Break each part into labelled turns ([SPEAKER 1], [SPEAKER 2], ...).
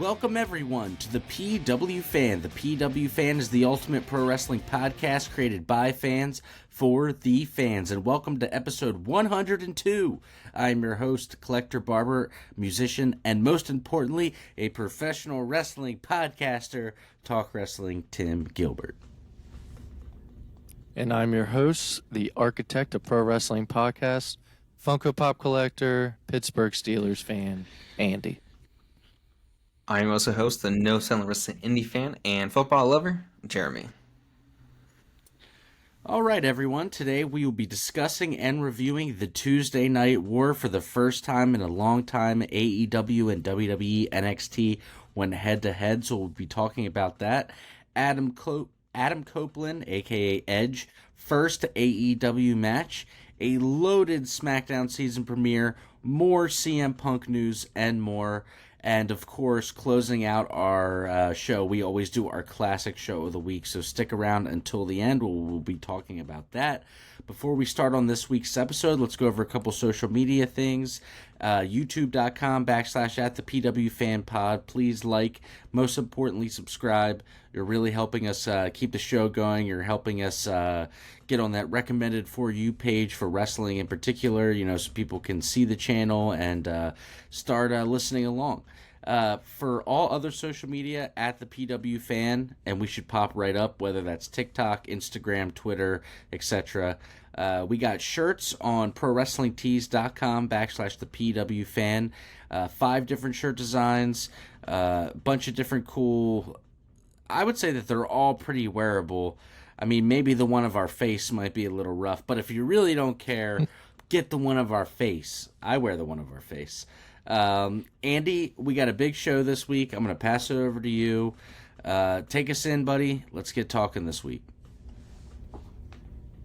[SPEAKER 1] welcome everyone to the PW Fan. The PW Fan is the ultimate pro wrestling podcast created by fans for the fans. And welcome to episode 102. I'm your host, collector, barber, musician, and most importantly, a professional wrestling podcaster, Talk Wrestling, Tim Gilbert.
[SPEAKER 2] And I'm your host, the architect of pro wrestling podcasts, Funko Pop collector, Pittsburgh Steelers fan, Andy.
[SPEAKER 3] I'm also host, the No Selling Wrestling Indie fan, and football lover, Jeremy.
[SPEAKER 1] All right, everyone. Today we will be discussing and reviewing the Tuesday Night War for the first time in a long time. AEW and WWE NXT went head-to-head, so we'll be talking about that. Adam Copeland, a.k.a. Edge, first AEW match, a loaded Smackdown season premiere, more CM Punk news, and more. And, of course, closing out our show, we always do our classic show of the week, so stick around until the end. We'll be talking about that. Before we start on this week's episode, let's go over a couple social media things. YouTube.com/@thepwfanpod. Please like, most importantly, subscribe. You're really helping us keep the show going. You're helping us get on that recommended for you page for wrestling in particular, so people can see the channel and start listening along. For all other social media, at the PW Fan, and we should pop right up, whether that's TikTok, Instagram, Twitter, etc. We got shirts on ProWrestlingTees.com/the PW Fan. 5 different shirt designs, bunch of different cool. I would say that they're all pretty wearable. I mean, maybe the one of our face might be a little rough, but if you really don't care, get the one of our face. I wear the one of our face. Andy, we got a big show this week. I'm going to pass it over to you. Take us in, buddy. Let's get talking this week.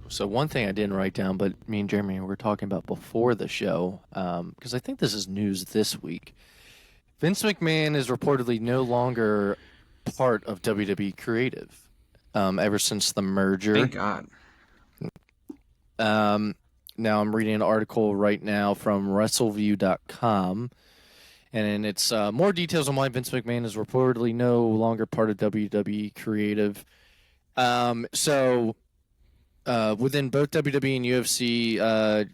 [SPEAKER 2] So one thing I didn't write down, but me and Jeremy were talking about before the show, because I think this is news this week. Vince McMahon is reportedly no longer part of WWE Creative ever since the merger.
[SPEAKER 3] Thank God.
[SPEAKER 2] Now I'm reading an article right now from WrestleView.com, and it's more details on why Vince McMahon is reportedly no longer part of WWE Creative. So within both WWE and UFC,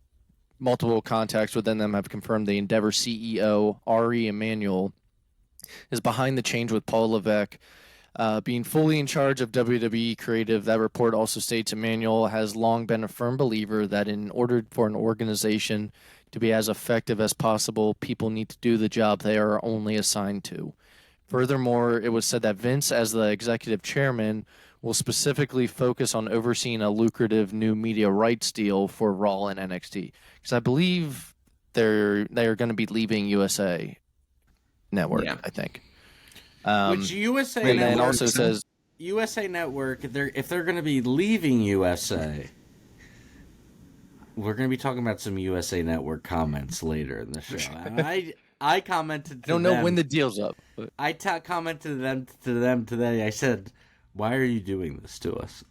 [SPEAKER 2] multiple contacts within them have confirmed the Endeavor CEO, Ari Emanuel, is behind the change with Paul Levesque being fully in charge of WWE Creative. That report also states Emanuel has long been a firm believer that in order for an organization to be as effective as possible, people need to do the job they are only assigned to. Furthermore, it was said that Vince, as the executive chairman, will specifically focus on overseeing a lucrative new media rights deal for Raw and NXT. Because I believe they are going to be leaving USA Network, I think.
[SPEAKER 1] Which USA
[SPEAKER 2] and
[SPEAKER 1] Network
[SPEAKER 2] then also says
[SPEAKER 1] USA Network, if they're going to be leaving USA, we're going to be talking about some USA Network comments later in the show. I commented to them.
[SPEAKER 2] I don't know when the deal's up. But.
[SPEAKER 1] I commented to them today. I said, "Why are you doing this to us?"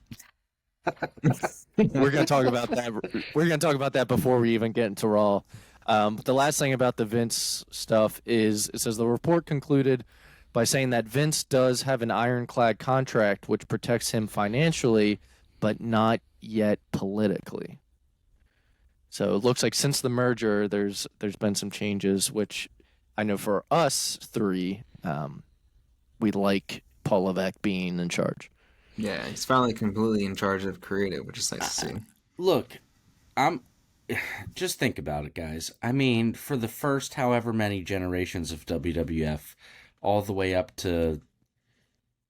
[SPEAKER 2] We're going to talk about that. We're going to talk about that before we even get into Raw. But the last thing about the Vince stuff is it says the report concluded by saying that Vince does have an ironclad contract which protects him financially, but not yet politically. So it looks like since the merger, there's been some changes, which I know for us three, we like Paul Levesque being in charge.
[SPEAKER 3] Yeah, he's finally completely in charge of creative, which is nice to see.
[SPEAKER 1] Look, just think about it, guys. I mean, for the first however many generations of WWF, all the way up to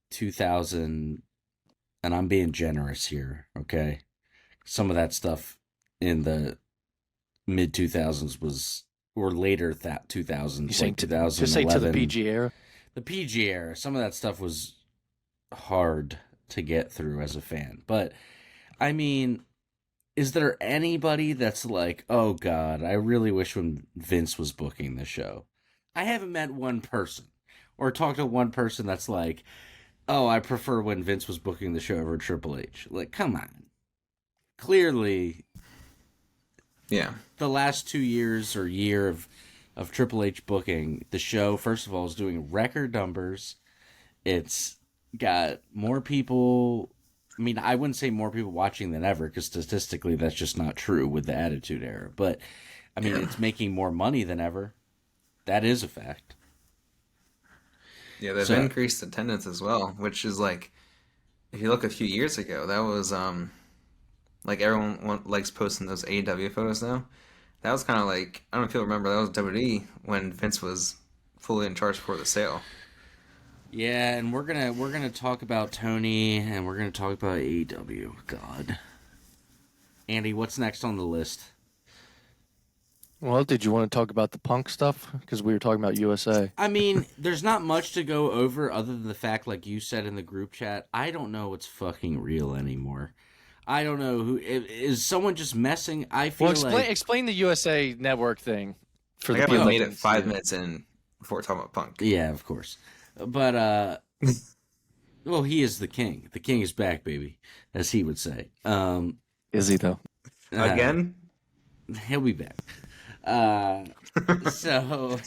[SPEAKER 1] 2000, and I'm being generous here, okay? Some of that stuff in the mid-2000s was, or later 2000s, like 2011.
[SPEAKER 2] Just say to the PG era?
[SPEAKER 1] The PG era. Some of that stuff was hard to get through as a fan. But, I mean, is there anybody that's like, oh, God, I really wish when Vince was booking the show? I haven't met one person. Or talk to one person that's like, oh, I prefer when Vince was booking the show over Triple H. Like, come on. Clearly,
[SPEAKER 3] yeah,
[SPEAKER 1] the last 2 years or year of of Triple H booking. The show, first of all, is doing record numbers. It's got more people. I mean, I wouldn't say more people watching than ever, because statistically that's just not true with the Attitude Era. But, I mean, it's making more money than ever. That is a fact.
[SPEAKER 3] Yeah, they've increased attendance as well, which is like, if you look a few years ago, that was like everyone likes posting those AEW photos now. That was kind of like, I don't know if you'll remember, that was WWE when Vince was fully in charge for the sale.
[SPEAKER 1] Yeah, and we're gonna talk about Tony, and we're gonna talk about AEW. God, Andy, what's next on the list?
[SPEAKER 2] Well, did you want to talk about the Punk stuff? Because we were talking about USA.
[SPEAKER 1] I mean, there's not much to go over other than the fact, like you said in the group chat, I don't know what's fucking real anymore. I don't know who is someone just messing. I feel
[SPEAKER 2] explain the USA Network thing for
[SPEAKER 3] I
[SPEAKER 2] the
[SPEAKER 3] got
[SPEAKER 2] people.
[SPEAKER 3] made it 5 minutes in before talking about Punk.
[SPEAKER 1] Yeah, of course, but well, he is the king. The king is back, baby, as he would say.
[SPEAKER 2] Is he though?
[SPEAKER 3] Again?
[SPEAKER 1] He'll be back. So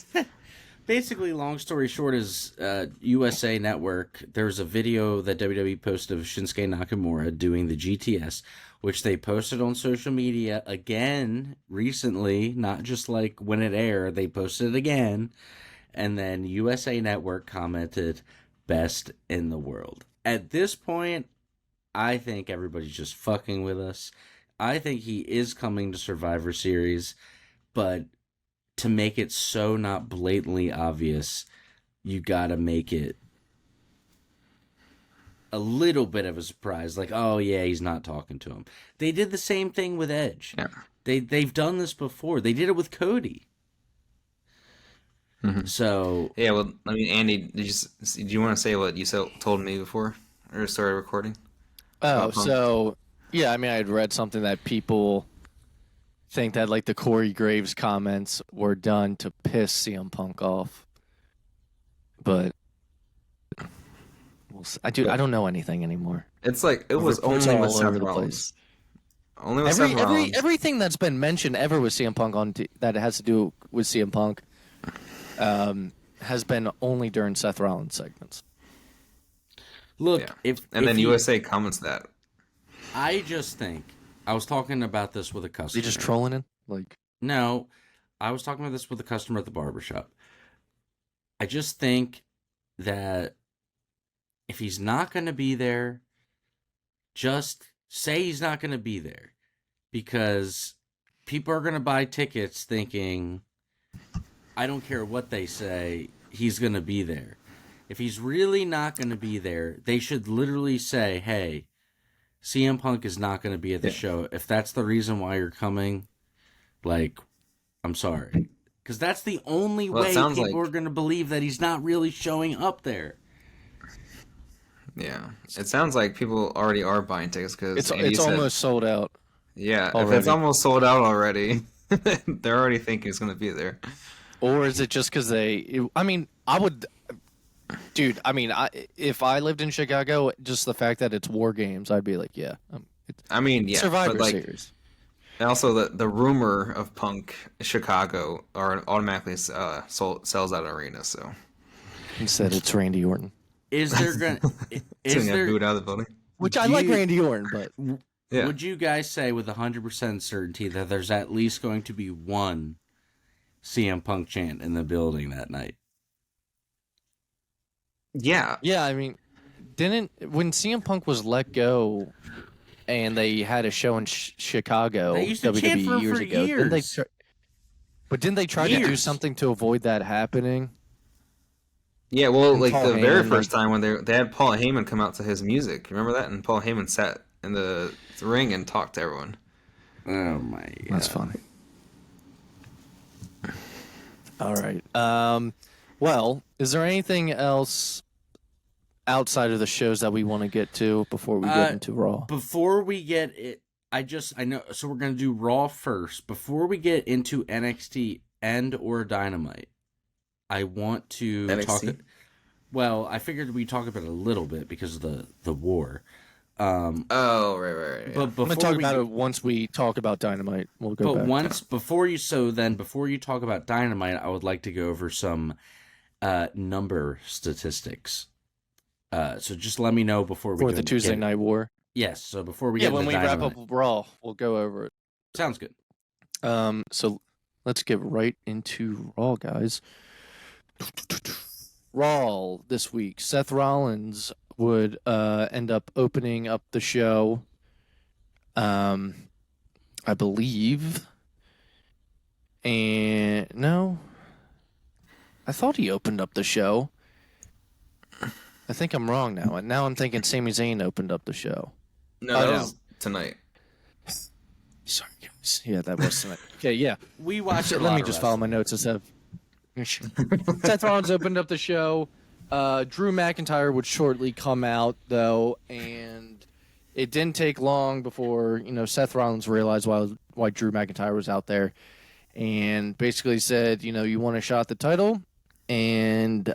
[SPEAKER 1] basically, long story short is USA Network, there's a video that WWE posted of Shinsuke Nakamura doing the GTS, which they posted on social media again recently, not just like when it aired, they posted it again, and then USA Network commented, best in the world. At this point, I think everybody's just fucking with us. I think he is coming to Survivor Series, but to make it so not blatantly obvious, you gotta make it a little bit of a surprise. Like, oh yeah, he's not talking to him. They did the same thing with Edge.
[SPEAKER 3] Yeah.
[SPEAKER 1] They've done this before. They did it with Cody.
[SPEAKER 3] Mm-hmm.
[SPEAKER 1] So
[SPEAKER 3] yeah, well, I mean, Andy, do you want to say what you told me before or started recording?
[SPEAKER 2] Oh, so yeah, I mean, I had read something that people think that like the Corey Graves comments were done to piss CM Punk off, but I don't know anything anymore.
[SPEAKER 3] It's like it was only with Seth Rollins. Only with Seth Rollins.
[SPEAKER 2] Everything that's been mentioned ever with CM Punk that has to do with CM Punk has been only during Seth Rollins segments.
[SPEAKER 1] Look,
[SPEAKER 3] then USA comments that.
[SPEAKER 1] I just think I was talking about this with a customer.
[SPEAKER 2] You just trolling him? Like,
[SPEAKER 1] no, I was talking about this with a customer at the barbershop. I just think that if he's not going to be there, just say he's not going to be there, because people are going to buy tickets thinking, I don't care what they say, he's going to be there. If he's really not going to be there, they should literally say, hey, CM Punk is not going to be at the show. If that's the reason why you're coming, like, I'm sorry. Because that's the only way people are going to believe that he's not really showing up there.
[SPEAKER 3] Yeah. It sounds like people already are buying tickets because
[SPEAKER 2] it's almost sold out.
[SPEAKER 3] Yeah,
[SPEAKER 2] already.
[SPEAKER 3] If it's almost sold out already, they're already thinking it's going to be there.
[SPEAKER 2] Or is it just because I would... Dude, I mean, if I lived in Chicago, just the fact that it's War Games, I'd be like, yeah. Survivor Series.
[SPEAKER 3] And also, the rumor of Punk Chicago automatically sells out arena. So
[SPEAKER 2] instead, it's Randy Orton.
[SPEAKER 1] Is there going?
[SPEAKER 3] Is there booed out of the building?
[SPEAKER 2] Which I like Randy Orton, but
[SPEAKER 1] yeah. Would you guys say with 100% certainty that there's at least going to be one CM Punk chant in the building that night?
[SPEAKER 3] Yeah.
[SPEAKER 2] Yeah, I mean, when CM Punk was let go and they had a show in Chicago
[SPEAKER 1] they used to
[SPEAKER 2] WWE
[SPEAKER 1] chant for him
[SPEAKER 2] years
[SPEAKER 1] for
[SPEAKER 2] ago,
[SPEAKER 1] years.
[SPEAKER 2] Didn't they try to do something to avoid that happening?
[SPEAKER 3] Yeah, well,
[SPEAKER 2] and
[SPEAKER 3] like
[SPEAKER 2] Paul
[SPEAKER 3] the
[SPEAKER 2] Heyman,
[SPEAKER 3] very first time when they had Paul Heyman come out to his music. Remember that? And Paul Heyman sat in the ring and talked to everyone.
[SPEAKER 1] Oh my God.
[SPEAKER 2] That's funny. All right. Well, is there anything else outside of the shows that we want to get to before we get into Raw?
[SPEAKER 1] Before we get it, I know. So we're gonna do Raw first. Before we get into NXT or Dynamite, I want to talk. Well, I figured we'd talk about it a little bit because of the war.
[SPEAKER 3] Oh, right. Yeah.
[SPEAKER 1] But
[SPEAKER 2] I'm gonna talk about it once we talk about Dynamite. We'll go back.
[SPEAKER 1] Before you talk about Dynamite, I would like to go over some number statistics. So just let me know before we
[SPEAKER 2] for the Tuesday Night War.
[SPEAKER 1] Yes. So before we get
[SPEAKER 2] when
[SPEAKER 1] into
[SPEAKER 2] we
[SPEAKER 1] Dynamite.
[SPEAKER 2] wrap up Raw, we'll go over it.
[SPEAKER 1] Sounds good.
[SPEAKER 2] So let's get right into Raw, guys. Raw this week. Seth Rollins would end up opening up the show. I believe. And no, I thought he opened up the show. I think I'm wrong now. And now I'm thinking Sami Zayn opened up the show.
[SPEAKER 3] No, that was tonight.
[SPEAKER 2] Sorry, guys. Yeah, that was tonight. Okay, yeah.
[SPEAKER 1] We watched
[SPEAKER 2] Let me just follow my notes instead of... Seth Rollins opened up the show. Drew McIntyre would shortly come out, though, and it didn't take long before, Seth Rollins realized why Drew McIntyre was out there, and basically said, you want a shot at the title? And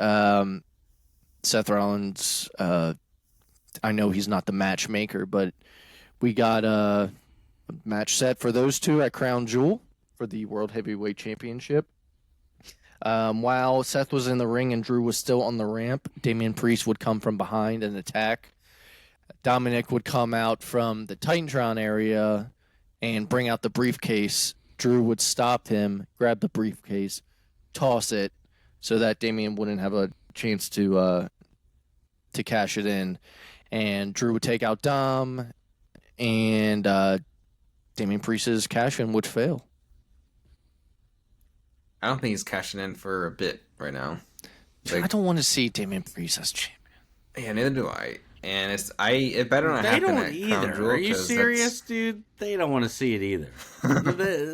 [SPEAKER 2] Seth Rollins, I know he's not the matchmaker, but we got a match set for those two at Crown Jewel for the World Heavyweight Championship. While Seth was in the ring and Drew was still on the ramp, Damian Priest would come from behind and attack. Dominic would come out from the Titantron area and bring out the briefcase. Drew would stop him, grab the briefcase, toss it, so that Damian wouldn't have a chance to cash it in. And Drew would take out Dom, and Damian Priest's cash-in would fail.
[SPEAKER 3] I don't think he's cashing in for a bit right now.
[SPEAKER 2] I don't want to see Damian Priest as champion.
[SPEAKER 3] Yeah, neither do I. And it better not happen at Crown Jewel.
[SPEAKER 1] Are you serious, dude? They don't want to see it either.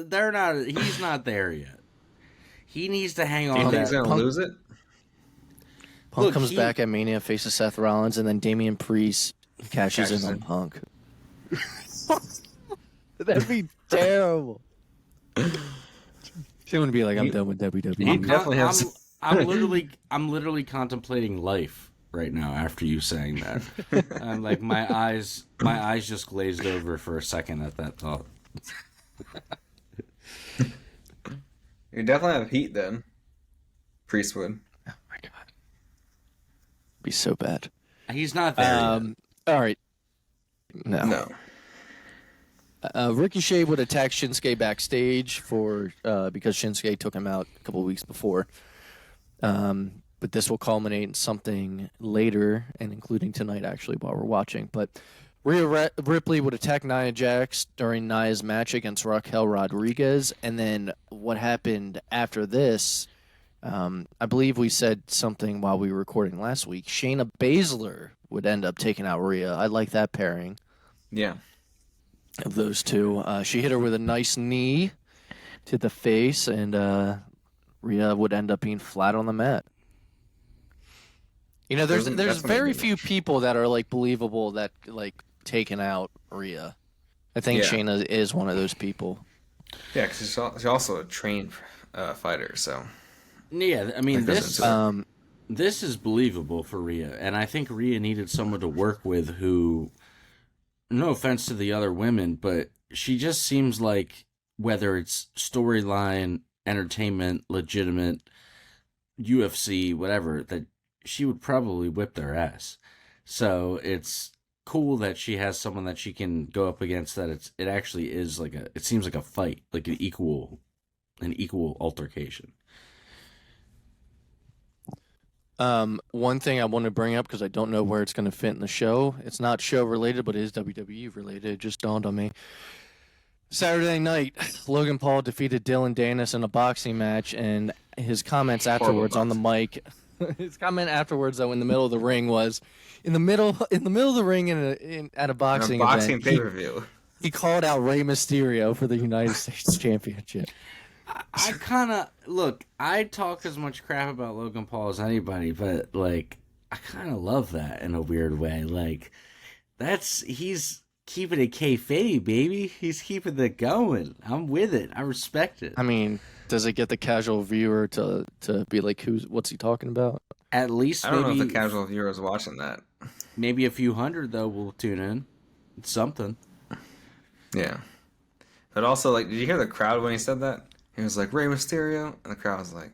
[SPEAKER 1] They're not. He's not there yet. He needs to hang on.
[SPEAKER 3] Do you think he's gonna lose it?
[SPEAKER 2] Punk comes back at Mania, faces Seth Rollins, and then Damian Priest cashes in on Punk. That'd be terrible. She wouldn't be like, I'm done with WWE.
[SPEAKER 1] I'm literally contemplating life right now after you saying that. I'm like, my eyes just glazed over for a second at that thought.
[SPEAKER 3] You definitely have heat then. Priest would.
[SPEAKER 2] Oh my god. Be so bad.
[SPEAKER 1] He's not there yet.
[SPEAKER 2] All right. No. Ricochet would attack Shinsuke backstage because Shinsuke took him out a couple of weeks before. But this will culminate in something later, and including tonight, actually, while we're watching. But Rhea Ripley would attack Nia Jax during Nia's match against Raquel Rodriguez. And then what happened after this, I believe we said something while we were recording last week. Shayna Baszler would end up taking out Rhea. I like that pairing.
[SPEAKER 3] Yeah.
[SPEAKER 2] Of those two. She hit her with a nice knee to the face, and Rhea would end up being flat on the mat. There's very few people that are believable that taking out Rhea. I think Shayna is one of those people.
[SPEAKER 3] Yeah, because she's also a trained fighter, so.
[SPEAKER 1] Yeah, I mean this is believable for Rhea, and I think Rhea needed someone to work with who. No offense to the other women, but she just seems like, whether it's storyline, entertainment, legitimate, UFC, whatever, that she would probably whip their ass. So it's cool that she has someone that she can go up against, that it actually is it seems like a fight, like an equal altercation.
[SPEAKER 2] One thing I want to bring up, because I don't know where it's going to fit in the show. It's not show related, but it is WWE related. It just dawned on me. Saturday night, Logan Paul defeated Dylan Danis in a boxing match, and his comments afterwards on the mic. His comment afterwards, though, in the middle of the ring was, in the middle of the ring at a boxing event,
[SPEAKER 3] pay-per-view.
[SPEAKER 2] He called out Rey Mysterio for the United States Championship.
[SPEAKER 1] I kind of look. I talk as much crap about Logan Paul as anybody, but I kind of love that in a weird way. He's keeping it kayfabe, baby. He's keeping it going. I'm with it. I respect it.
[SPEAKER 2] I mean, does it get the casual viewer to be like, what's he talking about?
[SPEAKER 1] At least
[SPEAKER 3] I don't know if the casual viewer is watching that.
[SPEAKER 1] Maybe a few hundred though will tune in. It's something.
[SPEAKER 3] Yeah. But also, like, did you hear the crowd when he said that? He was like, Rey Mysterio? And the crowd was like,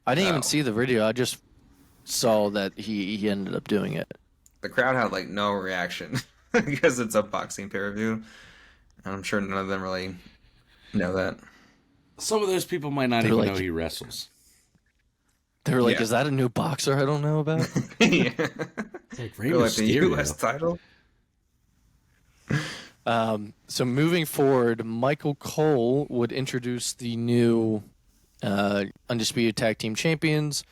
[SPEAKER 2] I didn't even
[SPEAKER 3] oh.
[SPEAKER 2] see the video. I just saw that he ended up doing it.
[SPEAKER 3] The crowd had, like, no reaction because it's a boxing pay-per-view. And I'm sure none of them really know that.
[SPEAKER 1] Some of those people might not
[SPEAKER 2] They're
[SPEAKER 1] even
[SPEAKER 2] like-
[SPEAKER 1] know he wrestles.
[SPEAKER 2] They were like,
[SPEAKER 3] Yeah.
[SPEAKER 2] "Is that a new boxer I don't know about?"
[SPEAKER 3] Yeah.
[SPEAKER 1] Like Rey
[SPEAKER 3] They're like the
[SPEAKER 1] Mysterio.
[SPEAKER 3] U.S. title?
[SPEAKER 2] So moving forward, Michael Cole would introduce the new Undisputed Tag Team Champions.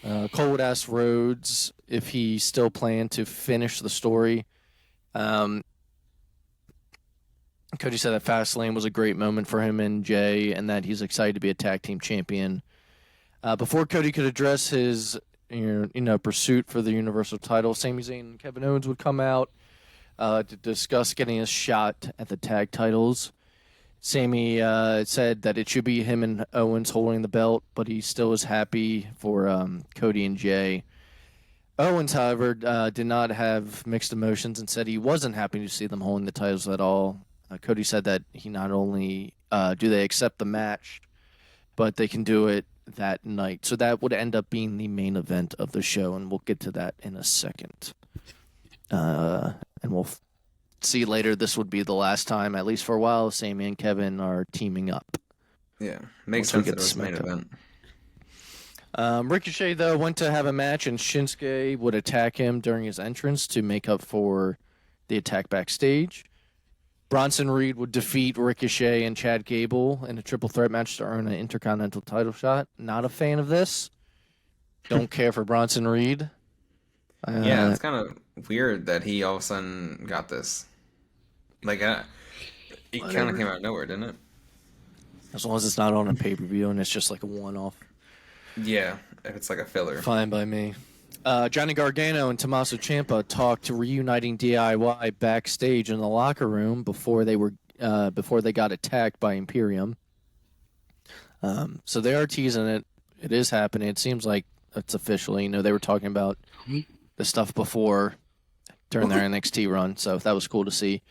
[SPEAKER 2] Cole would ask Rhodes if he still planned to finish the story. Cody said that Fastlane was a great moment for him and Jay, and that he's excited to be a tag team champion. Before Cody could address his pursuit for the Universal title, Sami Zayn and Kevin Owens would come out to discuss getting a shot at the tag titles. Sami said that it should be him and Owens holding the belt, but he still is happy for Cody and Jay. Owens, however, did not have mixed emotions and said he wasn't happy to see them holding the titles at all. Cody said that he not only do they accept the match, but they can do it that night. So that would end up being the main event of the show, and we'll get to that in a second. And we'll see later this would be the last time, at least for a while, Sami and Kevin are teaming up.
[SPEAKER 3] Yeah. Makes
[SPEAKER 2] Once we
[SPEAKER 3] sense
[SPEAKER 2] get
[SPEAKER 3] that it was
[SPEAKER 2] to
[SPEAKER 3] the main
[SPEAKER 2] Smackdown.
[SPEAKER 3] event.
[SPEAKER 2] Ricochet, though, went to have a match, and Shinsuke would attack him during his entrance to make up for the attack backstage. Bronson Reed would defeat Ricochet and Chad Gable in a triple threat match to earn an Intercontinental title shot. Not a fan of this. Don't care for Bronson Reed.
[SPEAKER 3] Yeah, it's kind of weird that he all of a sudden got this. Like, it kind of came out of nowhere, didn't it?
[SPEAKER 2] As long as it's not on a pay-per-view and it's just like a one-off.
[SPEAKER 3] Yeah, if it's like a filler.
[SPEAKER 2] Fine by me. Johnny Gargano and Tommaso Ciampa talked to reuniting DIY backstage in the locker room before they got attacked by Imperium. So they are teasing it. It is happening. It seems like it's official. They were talking about the stuff before during their NXT run, so that was cool to see.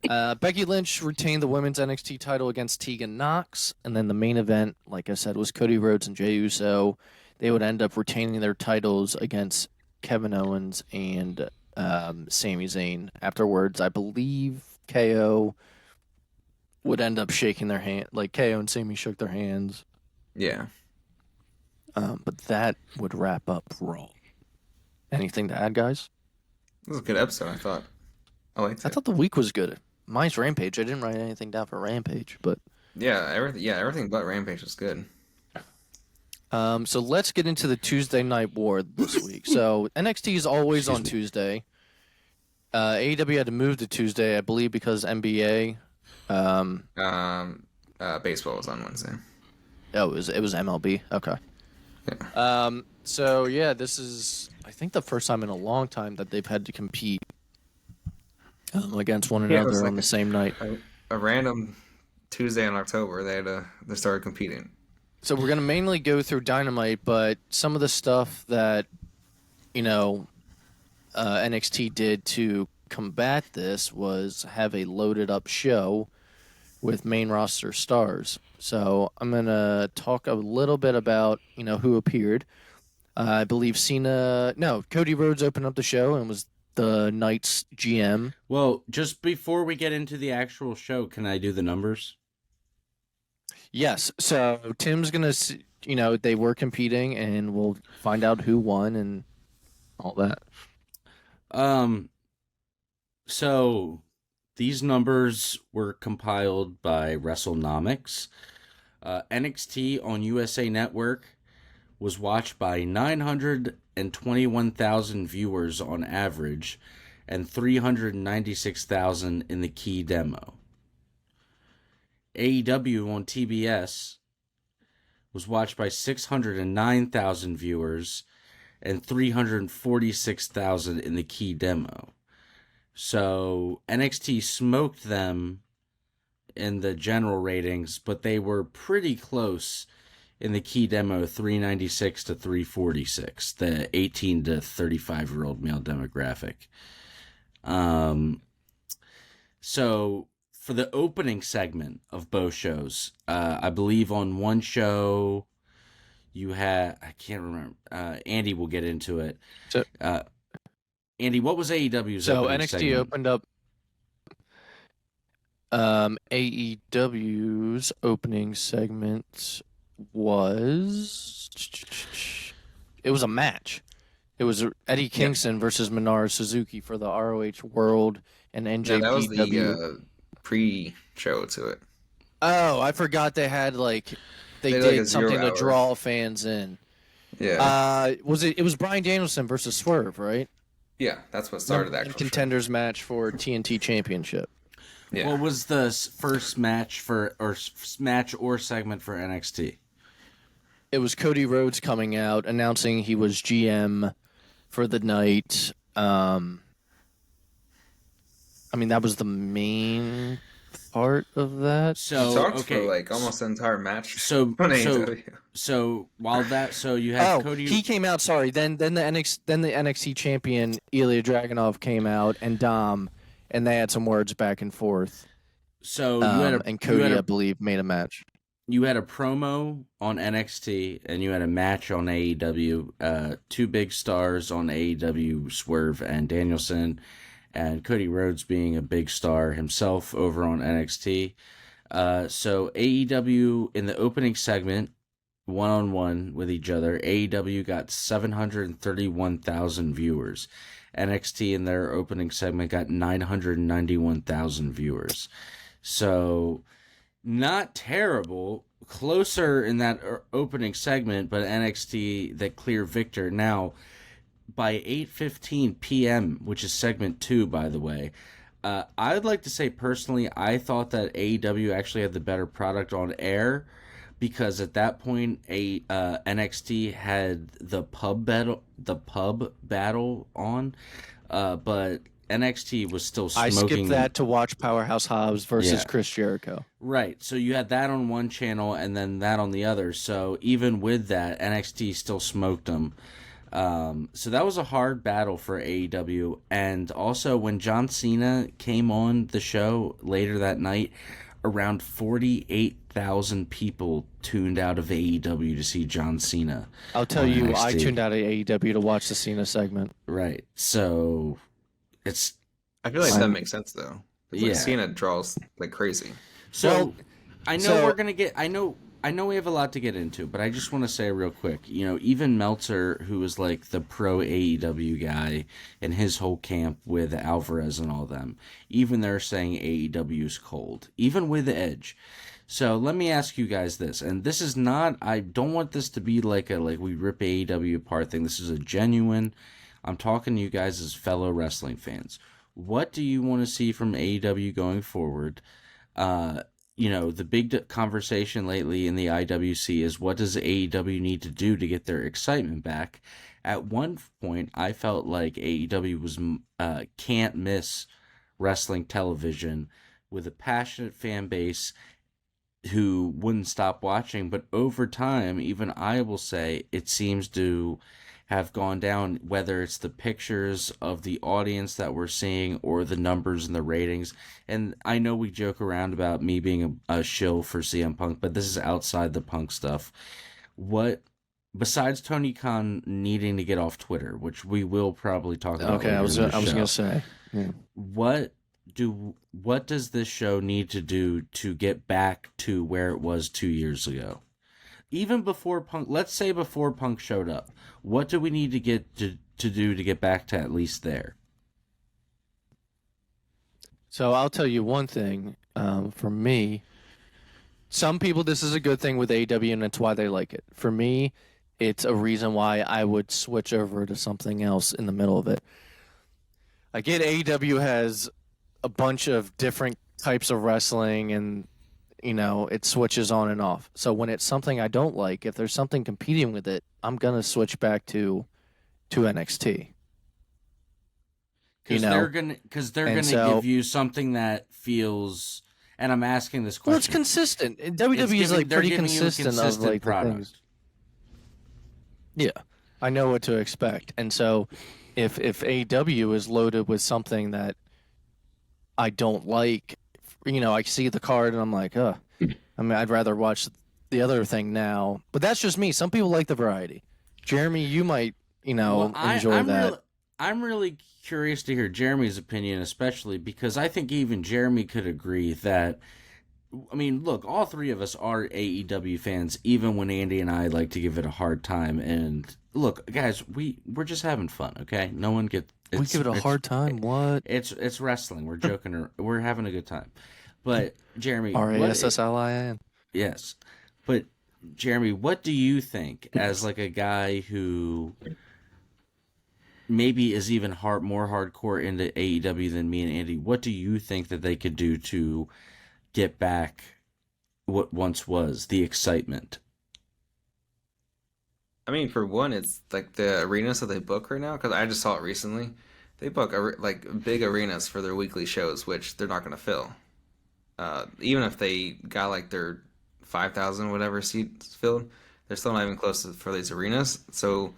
[SPEAKER 2] Becky Lynch retained the women's NXT title against Tegan Nox, and then the main event, like I said, was Cody Rhodes and Jey Uso. They would end up retaining their titles against Kevin Owens and Sami Zayn. Afterwards, I believe KO would end up shaking their hand. Like, KO and Sami shook their hands.
[SPEAKER 3] Yeah.
[SPEAKER 2] But that would wrap up Raw. Anything to add, guys?
[SPEAKER 3] This was a good episode, I thought. I liked it.
[SPEAKER 2] I thought the week was good. Mine's Rampage. I didn't write anything down for Rampage, but...
[SPEAKER 3] Yeah, everything but Rampage was good.
[SPEAKER 2] So let's get into the Tuesday Night War this week. So NXT is always on Tuesday. AEW had to move to Tuesday, I believe, because NBA.
[SPEAKER 3] Baseball was on Wednesday.
[SPEAKER 2] Oh, it was MLB. Okay.
[SPEAKER 3] Yeah.
[SPEAKER 2] So yeah, this is I think the first time in a long time that they've had to compete against one another on the same night.
[SPEAKER 3] A random Tuesday in October, they started competing.
[SPEAKER 2] So we're gonna mainly go through Dynamite, but some of the stuff that NXT did to combat this was have a loaded up show with main roster stars. So I'm gonna talk a little bit about who appeared. I believe Cody Rhodes opened up the show and was the night's GM.
[SPEAKER 1] Well, just before we get into the actual show, can I do the numbers?
[SPEAKER 2] Yes. So Tim's gonna, they were competing, and we'll find out who won and all that.
[SPEAKER 1] So these numbers were compiled by WrestleNomics. NXT on USA Network was watched by 921,000 viewers on average and 396,000 in the key demo. AEW on TBS was watched by 609,000 viewers and 346,000 in the key demo. So NXT smoked them in the general ratings, but they were pretty close in the key demo, 396 to 346, the 18 to 35-year-old male demographic. So for the opening segment of both shows, I believe on one show you had, I can't remember. Andy will get into it.
[SPEAKER 2] So,
[SPEAKER 1] Andy, what was AEW's opening
[SPEAKER 2] NXT
[SPEAKER 1] segment?
[SPEAKER 2] opened up. AEW's opening segment was. It was a match. It was Eddie Kingston versus Minoru Suzuki for the ROH World and NJPW.
[SPEAKER 3] That was the pre-show to it.
[SPEAKER 2] Oh, I forgot they had they did
[SPEAKER 3] like
[SPEAKER 2] something to draw fans in.
[SPEAKER 3] Yeah.
[SPEAKER 2] It was Bryan Danielson versus Swerve, right?
[SPEAKER 3] Yeah, that's what started that.
[SPEAKER 2] Contenders match for TNT Championship.
[SPEAKER 1] Yeah. What was the first match or segment for NXT?
[SPEAKER 2] It was Cody Rhodes coming out announcing he was GM for the night. I mean, that was the main part of that.
[SPEAKER 3] So, talked for almost the entire match. So
[SPEAKER 1] while that, so you had Cody.
[SPEAKER 2] He came out. Sorry. Then the NXT champion Ilya Dragunov came out and Dom, and they had some words back and forth.
[SPEAKER 1] So you had
[SPEAKER 2] and Cody, I believe, made a match.
[SPEAKER 1] You had a promo on NXT and you had a match on AEW. Two big stars on AEW, Swerve and Danielson, and Cody Rhodes being a big star himself over on NXT. So AEW in the opening segment, one-on-one with each other, AEW got 731,000 viewers. NXT in their opening segment got 991,000 viewers. So not terrible, closer in that opening segment, but NXT the clear victor. Now, by 8:15 p.m., which is segment 2, by the way, I'd like to say personally, I thought that AEW actually had the better product on air, because at that point, NXT had the pub battle on, but NXT was still smoking.
[SPEAKER 2] I skipped that to watch Powerhouse Hobbs versus Chris Jericho.
[SPEAKER 1] Right. So you had that on one channel and then that on the other. So even with that, NXT still smoked them. So that was a hard battle for AEW. And also when John Cena came on the show later that night, around 48,000 people tuned out of AEW to see John Cena.
[SPEAKER 2] I'll tell you, NXT. I tuned out of AEW to watch the Cena segment.
[SPEAKER 1] Right. So
[SPEAKER 3] I feel like that makes sense though. Cena draws like crazy.
[SPEAKER 1] So I know we're gonna get. I know we have a lot to get into, but I just want to say real quick. Even Meltzer, who was like the pro AEW guy, and his whole camp with Alvarez and all them, even they're saying AEW's cold, even with Edge. So let me ask you guys this, and this is not. I don't want this to be like we rip AEW apart thing. This is a genuine. I'm talking to you guys as fellow wrestling fans. What do you want to see from AEW going forward? The big conversation lately in the IWC is, what does AEW need to do to get their excitement back? At one point, I felt like AEW was can't miss wrestling television with a passionate fan base who wouldn't stop watching. But over time, even I will say, it seems to have gone down, whether it's the pictures of the audience that we're seeing or the numbers and the ratings. And I know we joke around about me being a shill for CM Punk, but this is outside the Punk stuff. What, besides Tony Khan needing to get off Twitter, which we will probably talk about.
[SPEAKER 2] Okay, I was gonna say. Yeah.
[SPEAKER 1] What does this show need to do to get back to where it was 2 years ago? Even before Punk, let's say before Punk showed up, what do we need to get to do to get back to at least there?
[SPEAKER 2] So I'll tell you one thing. For me, some people, this is a good thing with AEW, and that's why they like it. For me, it's a reason why I would switch over to something else in the middle of it. I get AEW has a bunch of different types of wrestling, and it switches on and off. So when it's something I don't like, if there's something competing with it, I'm gonna switch back to NXT.
[SPEAKER 1] Because they're gonna give you something that feels. And I'm asking this question.
[SPEAKER 2] Well, it's consistent. WWE is pretty consistent of like the things. Yeah, I know what to expect, and so if AEW is loaded with something that I don't like. I see the card and I'm like, I'd rather watch the other thing now. But that's just me. Some people like the variety. Jeremy, you might,
[SPEAKER 1] Well,
[SPEAKER 2] enjoy that.
[SPEAKER 1] I'm really curious to hear Jeremy's opinion, especially because I think even Jeremy could agree that. I mean, look, all three of us are AEW fans, even when Andy and I like to give it a hard time. And look, guys, we're just having fun, okay? No one gets.
[SPEAKER 2] We give it a hard time. What?
[SPEAKER 1] It's wrestling. We're joking. We're having a good time. But Jeremy,
[SPEAKER 2] RASSLIN.
[SPEAKER 1] yes, but Jeremy, what do you think as like a guy who maybe is even more hardcore into AEW than me and Andy? What do you think that they could do to get back what once was the excitement?
[SPEAKER 3] I mean, for one, it's like the arenas that they book right now. Because I just saw it recently. They book like big arenas for their weekly shows, which they're not going to fill. Even if they got like their 5,000 whatever seats filled, they're still not even close to for these arenas. So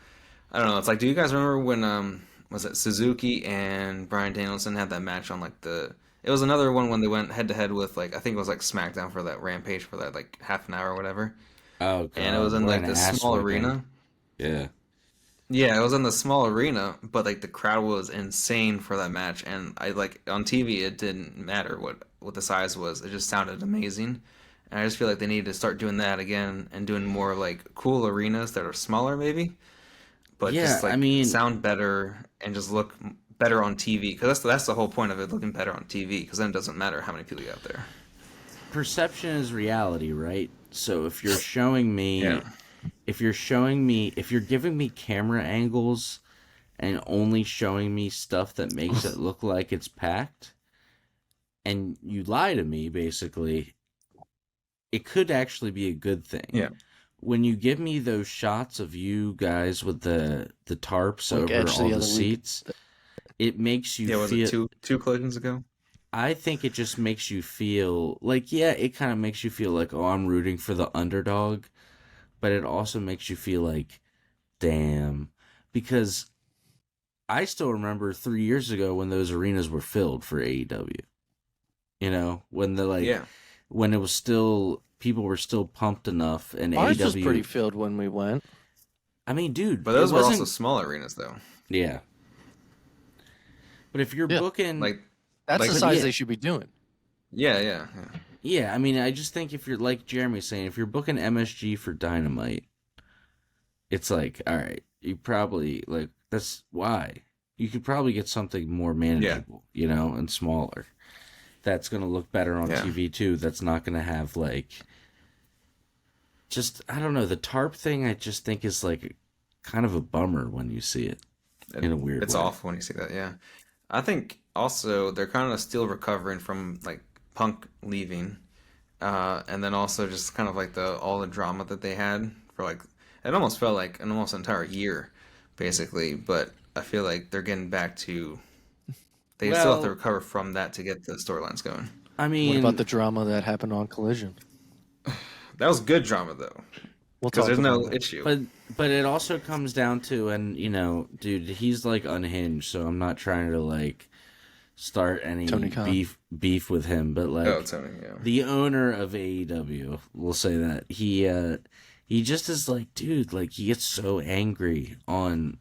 [SPEAKER 3] I don't know. It's like, do you guys remember when was it Suzuki and Bryan Danielson had that match on like the? It was another one when they went head to head with like I think it was like SmackDown for that Rampage for that like half an hour or whatever,
[SPEAKER 1] Oh
[SPEAKER 3] and it
[SPEAKER 1] God,
[SPEAKER 3] was in
[SPEAKER 1] what
[SPEAKER 3] like
[SPEAKER 1] an
[SPEAKER 3] this
[SPEAKER 1] ass
[SPEAKER 3] small
[SPEAKER 1] whipping!
[SPEAKER 3] arena.
[SPEAKER 1] Yeah,
[SPEAKER 3] Yeah, it was in the small arena, but like the crowd was insane for that match, and I like on TV it didn't matter what the size was. It just sounded amazing. And I just feel like they need to start doing that again and doing more like cool arenas that are smaller maybe, but
[SPEAKER 1] yeah.
[SPEAKER 3] just
[SPEAKER 1] I
[SPEAKER 3] like
[SPEAKER 1] mean,
[SPEAKER 3] sound better and just look better on TV because that's the whole point of it, looking better on TV because then it doesn't matter how many people you got there.
[SPEAKER 1] perception is reality, right? So if you're showing
[SPEAKER 3] Yeah.
[SPEAKER 1] me, if you're giving me camera angles and only showing me stuff that makes it look like it's packed, and you lie to me, basically, it could actually be a good thing.
[SPEAKER 3] Yeah.
[SPEAKER 1] When you give me those shots of you guys with the tarps
[SPEAKER 2] Like
[SPEAKER 1] over
[SPEAKER 2] Edge
[SPEAKER 1] all
[SPEAKER 2] the
[SPEAKER 1] the
[SPEAKER 2] other week.
[SPEAKER 1] seats, it makes you
[SPEAKER 3] Yeah, was it
[SPEAKER 1] feel.
[SPEAKER 3] two collisions ago?
[SPEAKER 1] I think it just makes you feel like, yeah, it kind of makes you feel like, oh, I'm rooting for the underdog, but it also makes you feel like, damn, because I still remember 3 years ago when those arenas were filled for AEW. When
[SPEAKER 3] Yeah.
[SPEAKER 1] when it was still people were still pumped enough, and
[SPEAKER 2] Ours was pretty
[SPEAKER 1] AEW.
[SPEAKER 2] filled when we went.
[SPEAKER 1] I mean, dude,
[SPEAKER 3] But
[SPEAKER 1] it
[SPEAKER 3] those were also
[SPEAKER 1] wasn't.
[SPEAKER 3] small arenas though.
[SPEAKER 1] Yeah, but if you're
[SPEAKER 2] Yeah.
[SPEAKER 1] booking,
[SPEAKER 3] Like
[SPEAKER 2] That's
[SPEAKER 3] like
[SPEAKER 2] the size
[SPEAKER 1] yeah,
[SPEAKER 2] they should be doing.
[SPEAKER 3] yeah.
[SPEAKER 1] yeah, I mean, I just think if you're like Jeremy's saying, if you're booking MSG for Dynamite, it's like, all right, you probably like that's why you could probably get something more
[SPEAKER 3] Yeah.
[SPEAKER 1] manageable, and smaller. That's gonna look better on
[SPEAKER 3] Yeah.
[SPEAKER 1] TV too. That's not gonna have like just I don't know the tarp thing. I just think is like kind of a bummer when you see it in a weird
[SPEAKER 3] It's
[SPEAKER 1] way.
[SPEAKER 3] awful when you see that, yeah. I think also they're kind of still recovering from like Punk leaving, and then also just kind of like the all the drama that they had for like it almost felt like an almost entire year, basically. But I feel like they're getting back to they still have to
[SPEAKER 1] Well,
[SPEAKER 3] recover from that to get the storylines going.
[SPEAKER 1] I
[SPEAKER 2] What about
[SPEAKER 1] mean,
[SPEAKER 2] the drama that happened on Collision?
[SPEAKER 3] That was good drama though,
[SPEAKER 2] We'll
[SPEAKER 3] because
[SPEAKER 2] talk
[SPEAKER 3] there's
[SPEAKER 2] about
[SPEAKER 3] no
[SPEAKER 2] it.
[SPEAKER 3] issue.
[SPEAKER 1] but it also comes down to, and dude, he's like unhinged, so I'm not trying to like start any
[SPEAKER 2] Tony Khan.
[SPEAKER 1] beef with him, but
[SPEAKER 3] Oh,
[SPEAKER 1] like
[SPEAKER 3] Tony, yeah.
[SPEAKER 1] the owner of AEW, we'll say that he just is like, dude, like he gets so angry on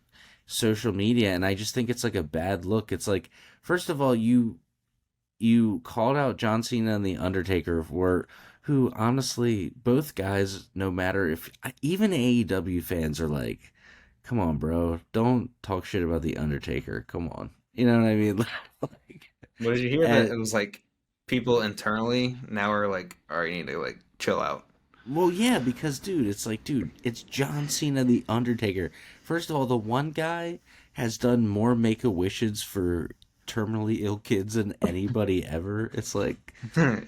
[SPEAKER 1] social media, and I just think it's like a bad look. It's like, first of all, you called out John Cena and the Undertaker for who honestly both guys, no matter if even AEW fans are like, come on, bro, don't talk shit about the Undertaker. Come on, you know what I mean? Like,
[SPEAKER 3] What did you hear that
[SPEAKER 1] and
[SPEAKER 3] it was like people internally now are like, all right, you need to like chill out.
[SPEAKER 1] well, yeah, because dude, it's like, dude, it's John Cena, the Undertaker. First of all, the one guy has done more Make a Wishes for terminally ill kids than anybody ever. It's like,
[SPEAKER 3] Yeah.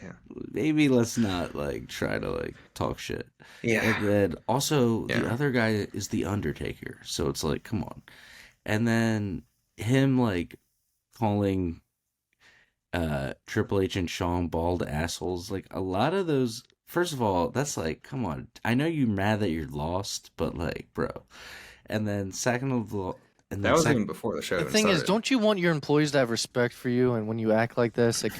[SPEAKER 1] maybe let's not like try to like talk shit.
[SPEAKER 3] Yeah.
[SPEAKER 1] And then also the
[SPEAKER 3] Yeah.
[SPEAKER 1] other guy is the Undertaker, so it's like, come on. And then him like calling Triple H and Shawn bald assholes. Like a lot of those. First of all, that's like, come on. I know you're mad that you're lost, but like, bro. And then And
[SPEAKER 3] that
[SPEAKER 1] then
[SPEAKER 3] was even before the show.
[SPEAKER 2] The
[SPEAKER 3] even
[SPEAKER 2] thing is,
[SPEAKER 3] started.
[SPEAKER 2] don't you want your employees to have respect for you? And when you act like this, it you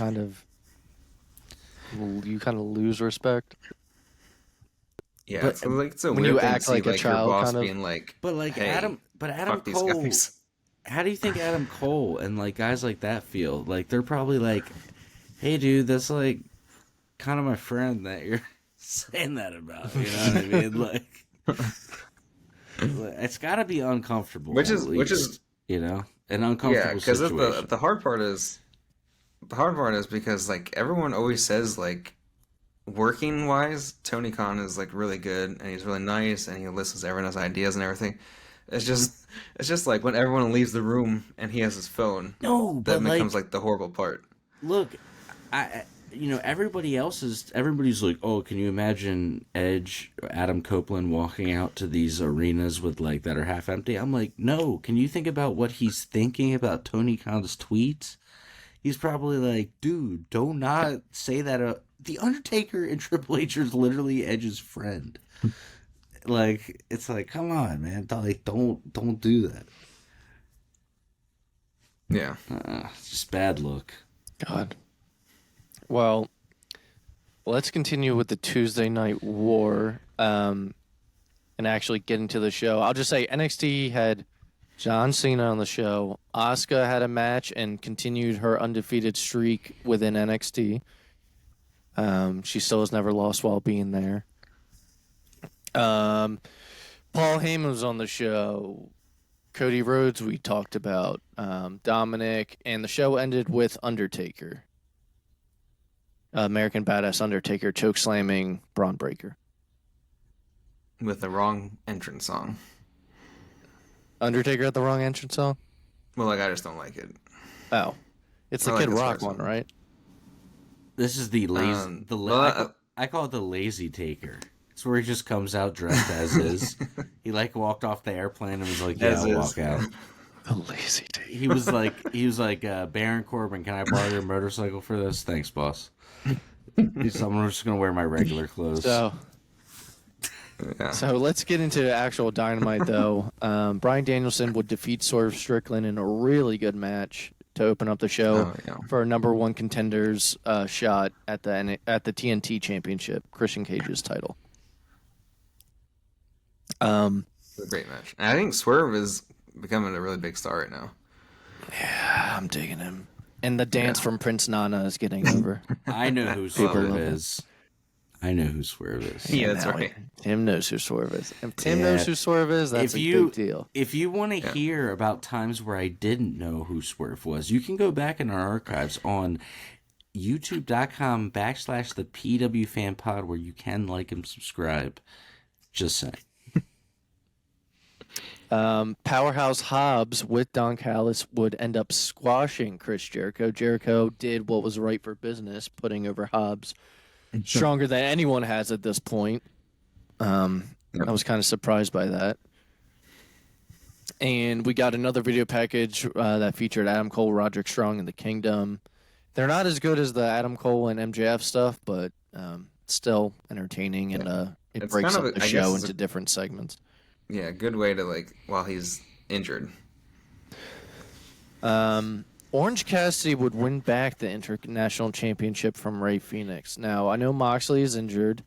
[SPEAKER 2] kind of lose respect.
[SPEAKER 3] Yeah,
[SPEAKER 1] But-
[SPEAKER 3] it's like it's a
[SPEAKER 2] when
[SPEAKER 3] weird
[SPEAKER 2] you
[SPEAKER 3] thing to
[SPEAKER 2] act
[SPEAKER 3] see
[SPEAKER 2] like a
[SPEAKER 3] your
[SPEAKER 2] child,
[SPEAKER 3] boss
[SPEAKER 2] kind of.
[SPEAKER 3] being like,
[SPEAKER 1] but like
[SPEAKER 3] hey,
[SPEAKER 1] Adam
[SPEAKER 3] fuck these
[SPEAKER 1] Cole,
[SPEAKER 3] guys.
[SPEAKER 1] how do you think Adam Cole and like guys like that feel? Like they're probably like, "Hey, dude, that's like kind of my friend that you're saying that about." You know what I mean? Like, it's got to be uncomfortable.
[SPEAKER 3] Which is
[SPEAKER 1] you know, an
[SPEAKER 3] yeah,
[SPEAKER 1] uncomfortable
[SPEAKER 3] because
[SPEAKER 1] situation.
[SPEAKER 3] the hard part is because like everyone always says like working wise, Tony Khan is like really good and he's really nice and he listens to everyone's ideas and everything. It's just like when everyone leaves the room and he has his phone,
[SPEAKER 1] No,
[SPEAKER 3] that
[SPEAKER 1] but
[SPEAKER 3] becomes
[SPEAKER 1] like,
[SPEAKER 3] like the horrible part.
[SPEAKER 1] look, everybody's like, oh, can you imagine Edge, Adam Copeland walking out to these arenas with like that are half empty? I'm like, no. Can you think about what he's thinking about Tony Khan's tweets? He's probably like, dude, do not say that. The Undertaker and Triple H is literally Edge's friend. Like, it's like, come on, man, don't do that.
[SPEAKER 3] Yeah.
[SPEAKER 1] It's just bad look.
[SPEAKER 2] God. Well, let's continue with the Tuesday Night War and actually get into the show. I'll just say NXT had John Cena on the show. Asuka had a match and continued her undefeated streak within NXT. She still has never lost while being there. Paul Heyman was on the show. Cody Rhodes we talked about. Dominic. And the show ended with Undertaker. American Badass Undertaker chokeslamming Braun Breaker.
[SPEAKER 3] With the wrong entrance song.
[SPEAKER 2] Undertaker had the wrong entrance song?
[SPEAKER 3] Well, like I just don't like it.
[SPEAKER 2] Oh. It's the
[SPEAKER 3] I like
[SPEAKER 2] Kid
[SPEAKER 3] this
[SPEAKER 2] Rock
[SPEAKER 3] first
[SPEAKER 2] one,
[SPEAKER 3] one.
[SPEAKER 2] right?
[SPEAKER 1] This is the lazy.
[SPEAKER 3] well,
[SPEAKER 1] I call it the lazy taker. It's where he just comes out dressed as is. He like walked off the airplane and was like, "Yeah,
[SPEAKER 3] As
[SPEAKER 1] I'll
[SPEAKER 3] is.
[SPEAKER 1] walk out."
[SPEAKER 2] The lazy taker.
[SPEAKER 1] He was like, Baron Corbin, can I borrow your motorcycle for this? Thanks, boss. I'm just gonna wear my regular clothes.
[SPEAKER 3] Yeah.
[SPEAKER 2] So let's get into actual Dynamite, though. Bryan Danielson would defeat Swerve Strickland in a really good match to open up the show for a number one contender's shot at the TNT Championship, Christian Cage's title.
[SPEAKER 3] It's a great match. And I think Swerve is becoming a really big star right now.
[SPEAKER 2] Yeah, I'm digging him. And the dance from Prince Nana is getting over.
[SPEAKER 1] I know who Swerve is. I know who Swerve is.
[SPEAKER 3] Yeah, that's right.
[SPEAKER 2] Tim knows who Swerve is. If Tim knows who Swerve is, that's a big deal.
[SPEAKER 1] If you want to hear about times where I didn't know who Swerve was, you can go back in our archives on youtube.com/the PW Fan Pod, where you can like and subscribe. Just saying.
[SPEAKER 2] Powerhouse Hobbs with Don Callis would end up squashing Chris Jericho. Jericho did what was right for business, putting over Hobbs stronger than anyone has at this point. I was kind of surprised by that. And we got another video package that featured Adam Cole, Roderick Strong, and the Kingdom. They're not as good as the Adam Cole and MJF stuff, but still entertaining, and it breaks up the show into different segments.
[SPEAKER 3] Yeah, good way to like while he's injured.
[SPEAKER 2] Orange Cassidy would win back the International Championship from Rey Fenix. Now, I know Moxley is injured.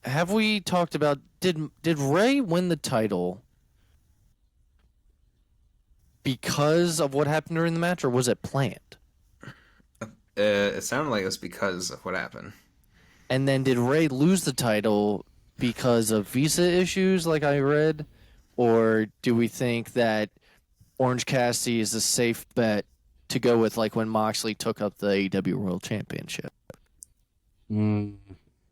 [SPEAKER 2] Have we talked about did Rey win the title because of what happened during the match, or was it planned?
[SPEAKER 3] It sounded like it was because of what happened.
[SPEAKER 2] And then did Rey lose the title because of visa issues, like I read? Or do we think that Orange Cassidy is a safe bet to go with, like when Moxley took up the AEW World Championship?
[SPEAKER 3] I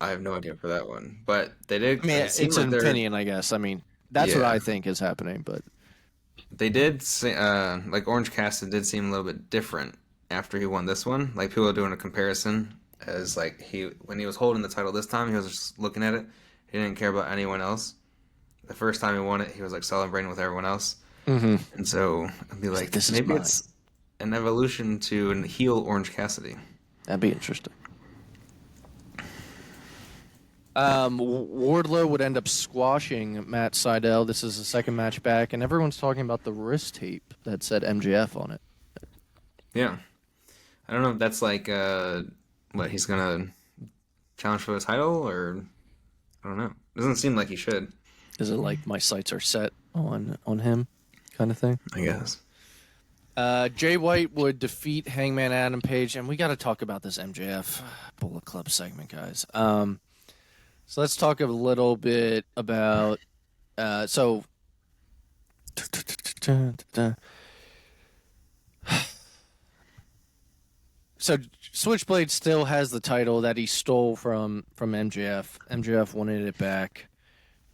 [SPEAKER 3] have no idea for that one, but they did.
[SPEAKER 2] I mean, it's an opinion, I guess. I mean, that's what I think is happening, but
[SPEAKER 3] they did say, like Orange Cassidy did seem a little bit different after he won this one. Like people are doing a comparison as like when he was holding the title this time, he was just looking at it. He didn't care about anyone else. The first time he won it, he was like celebrating with everyone else.
[SPEAKER 2] Mm-hmm.
[SPEAKER 3] And so I'd be like, maybe it's an evolution to an heel Orange Cassidy.
[SPEAKER 2] That'd be interesting. Wardlow would end up squashing Matt Sydal. This is the second match back, and everyone's talking about the wrist tape that said MJF on it.
[SPEAKER 3] Yeah. I don't know if that's like what he's gonna challenge for the title, or I don't know. Doesn't seem like he should.
[SPEAKER 2] Is it like my sights are set on him kind of thing?
[SPEAKER 3] I guess.
[SPEAKER 2] Jay White would defeat Hangman Adam Page, and we got to talk about this MJF Bullet Club segment, guys. So let's talk a little bit about so Switchblade still has the title that he stole from MJF. MJF wanted it back.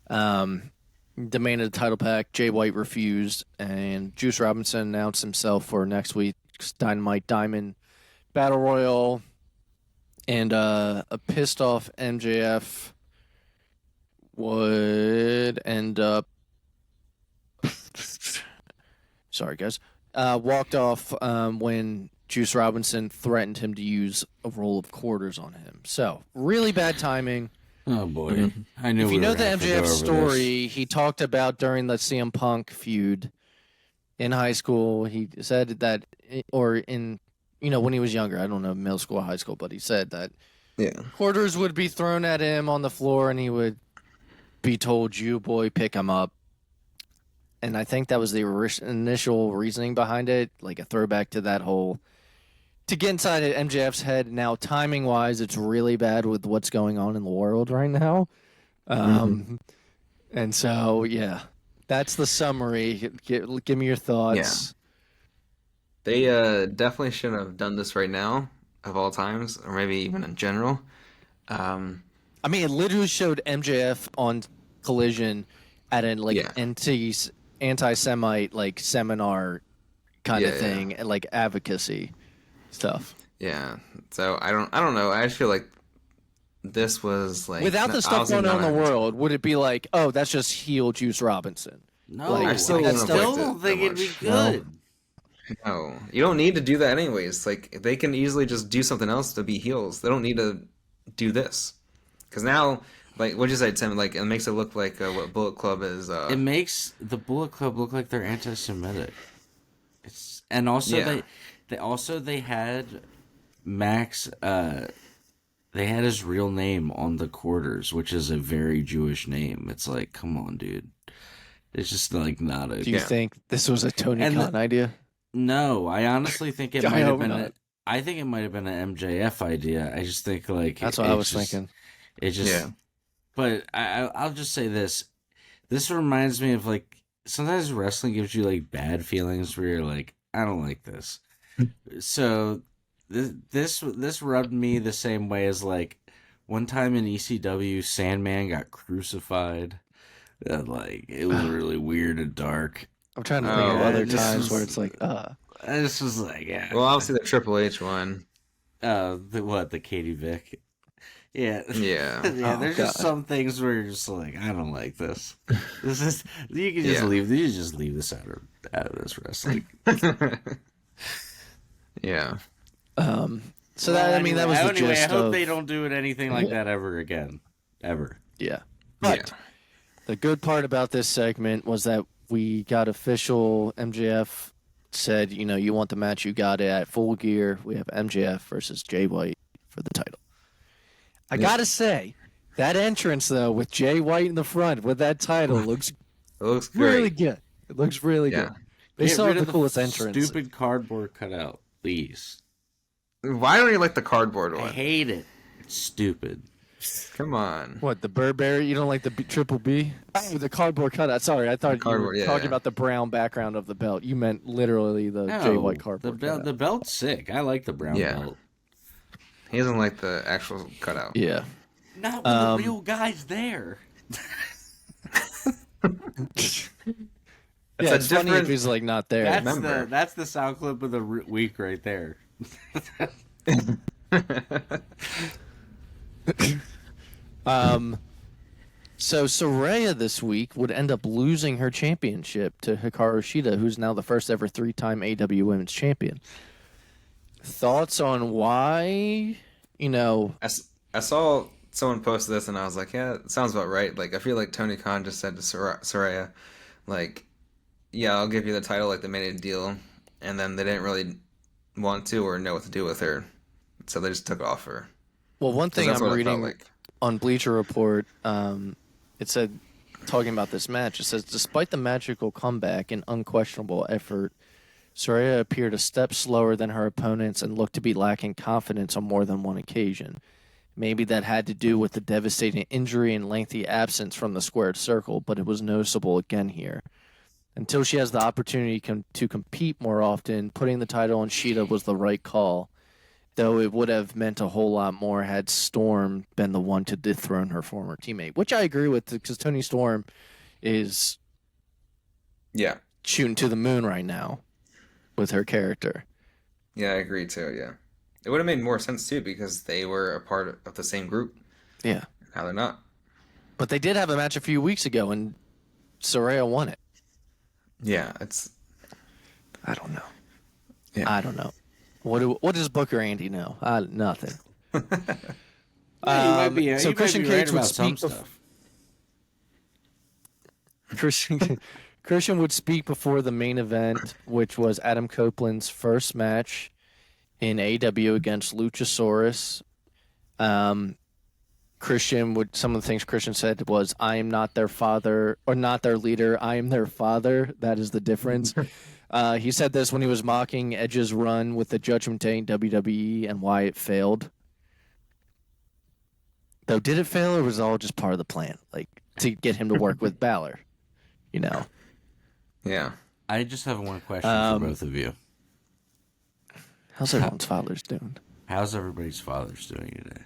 [SPEAKER 2] Demanded the title back. Jay White refused, and Juice Robinson announced himself for next week's Dynamite Diamond Battle Royal. And a pissed off MJF would end up. Sorry, guys. Walked off when Juice Robinson threatened him to use a roll of quarters on him. So, really bad timing.
[SPEAKER 1] Oh, boy. I knew
[SPEAKER 2] If
[SPEAKER 1] we
[SPEAKER 2] you know
[SPEAKER 1] were
[SPEAKER 2] the
[SPEAKER 1] gonna have to go
[SPEAKER 2] MJF
[SPEAKER 1] over
[SPEAKER 2] story, he talked about during the CM Punk feud in high school. He said that, or in, when he was younger, I don't know, middle school or high school, but he said that quarters would be thrown at him on the floor and he would be told, "You boy, pick him up." And I think that was the initial reasoning behind it, like a throwback to that whole. To get inside MJF's head now, timing wise, it's really bad with what's going on in the world right now. And so, yeah, that's the summary. Give me your thoughts.
[SPEAKER 3] Yeah. They definitely shouldn't have done this right now, of all times, or maybe even in general.
[SPEAKER 2] I mean, it literally showed MJF on Collision at an anti-Semite seminar kind of thing, and advocacy stuff.
[SPEAKER 3] Yeah. So I don't know. I just feel like this was
[SPEAKER 2] without the stuff going on in the world, would it be like, oh, that's just heel Juice Robinson?
[SPEAKER 1] No, I still don't think it'd be good.
[SPEAKER 3] No, you don't need to do that anyways. They can easily just do something else to be heels. They don't need to do this. Because now, what'd you say, Tim? It makes it look like what Bullet Club is.
[SPEAKER 1] It makes the Bullet Club look like they're anti-Semitic. And also they had Max. They had his real name on the quarters, which is a very Jewish name. It's like, come on, dude. It's just not a.
[SPEAKER 2] Do you think this was a Tony Khan idea?
[SPEAKER 1] No, I honestly think it might have been. I think it might have been an MJF idea. I just think
[SPEAKER 2] that's what I was thinking.
[SPEAKER 1] It just. But I'll just say this. This reminds me of sometimes wrestling gives you bad feelings where you're like, I don't like this. So this rubbed me the same way as one time in ECW, Sandman got crucified. It was really weird and dark.
[SPEAKER 2] I'm trying to think of other times where it's
[SPEAKER 1] This was yeah.
[SPEAKER 3] Well, obviously the Triple H one.
[SPEAKER 1] The Katie Vick. Yeah.
[SPEAKER 3] Yeah.
[SPEAKER 1] There's just some things where you're just I don't like this. This is you can just leave. You just leave this out of this wrestling.
[SPEAKER 3] Yeah.
[SPEAKER 2] So that that was the gist
[SPEAKER 1] I hope they don't do anything like that ever again. Ever.
[SPEAKER 2] Yeah. But the good part about this segment was that we got official. MJF said, you want the match, you got it at Full Gear. We have MJF versus Jay White for the title. I gotta say, that entrance though with Jay White in the front with that title looks really good. It looks really good. They still have the coolest entrance.
[SPEAKER 1] Stupid cardboard cutout, please.
[SPEAKER 3] Why don't you like the cardboard one?
[SPEAKER 1] I hate it. It's stupid.
[SPEAKER 3] Come on.
[SPEAKER 2] What, the Burberry? You don't like the triple B? Oh, the cardboard cutout. Sorry, I thought you were talking about the brown background of the belt. You meant literally the Jay White cardboard cutout.
[SPEAKER 1] The belt's sick. I like the brown belt.
[SPEAKER 3] He doesn't like the actual cutout.
[SPEAKER 2] Yeah.
[SPEAKER 1] Not when the real guy's there.
[SPEAKER 2] It's funny if he's not there.
[SPEAKER 1] That's the sound clip of the week right there.
[SPEAKER 2] So Saraya this week would end up losing her championship to Hikaru Shida, who's now the first ever 3-time AEW Women's Champion. Thoughts on why?
[SPEAKER 3] I saw someone posted this, and I was like, yeah, it sounds about right. Like, I feel like Tony Khan just said to Saraya, like, yeah, I'll give you the title. Like, they made a deal, and then they didn't really want to or know what to do with her, so they just took off her.
[SPEAKER 2] Well, one thing
[SPEAKER 3] That's
[SPEAKER 2] I'm
[SPEAKER 3] what it
[SPEAKER 2] reading
[SPEAKER 3] felt like.
[SPEAKER 2] on Bleacher Report, it said, talking about this match, it says, despite the magical comeback and unquestionable effort, Saraya appeared a step slower than her opponents and looked to be lacking confidence on more than one occasion. Maybe that had to do with the devastating injury and lengthy absence from the squared circle, but it was noticeable again here. Until she has the opportunity to compete more often, putting the title on Shida was the right call, though it would have meant a whole lot more had Storm been the one to dethrone her former teammate, which I agree with, because Tony Storm is shooting to the moon right now with her character.
[SPEAKER 3] Yeah, I agree too, yeah. It would have made more sense too because they were a part of the same group.
[SPEAKER 2] Yeah.
[SPEAKER 3] Now they're not.
[SPEAKER 2] But they did have a match a few weeks ago, and Saraya won it.
[SPEAKER 3] Yeah, it's...
[SPEAKER 2] I don't know.
[SPEAKER 3] Yeah.
[SPEAKER 2] I don't know. What does Booker Andy know? Nothing.
[SPEAKER 1] Yeah,
[SPEAKER 2] so Christian Cage would
[SPEAKER 1] about some
[SPEAKER 2] speak.
[SPEAKER 1] stuff.
[SPEAKER 2] Christian would speak before the main event, which was Adam Copeland's first match in AEW against Luchasaurus. Some of the things Christian said was, I am not their father, or not their leader. I am their father. That is the difference. He said this when he was mocking Edge's run with the Judgment Day in WWE and why it failed. Though, did it fail, or was it all just part of the plan? Like, to get him to work with Balor, you know?
[SPEAKER 3] Yeah.
[SPEAKER 1] I just have one question for both of you.
[SPEAKER 2] How's everyone's fathers doing?
[SPEAKER 1] How's everybody's fathers doing today?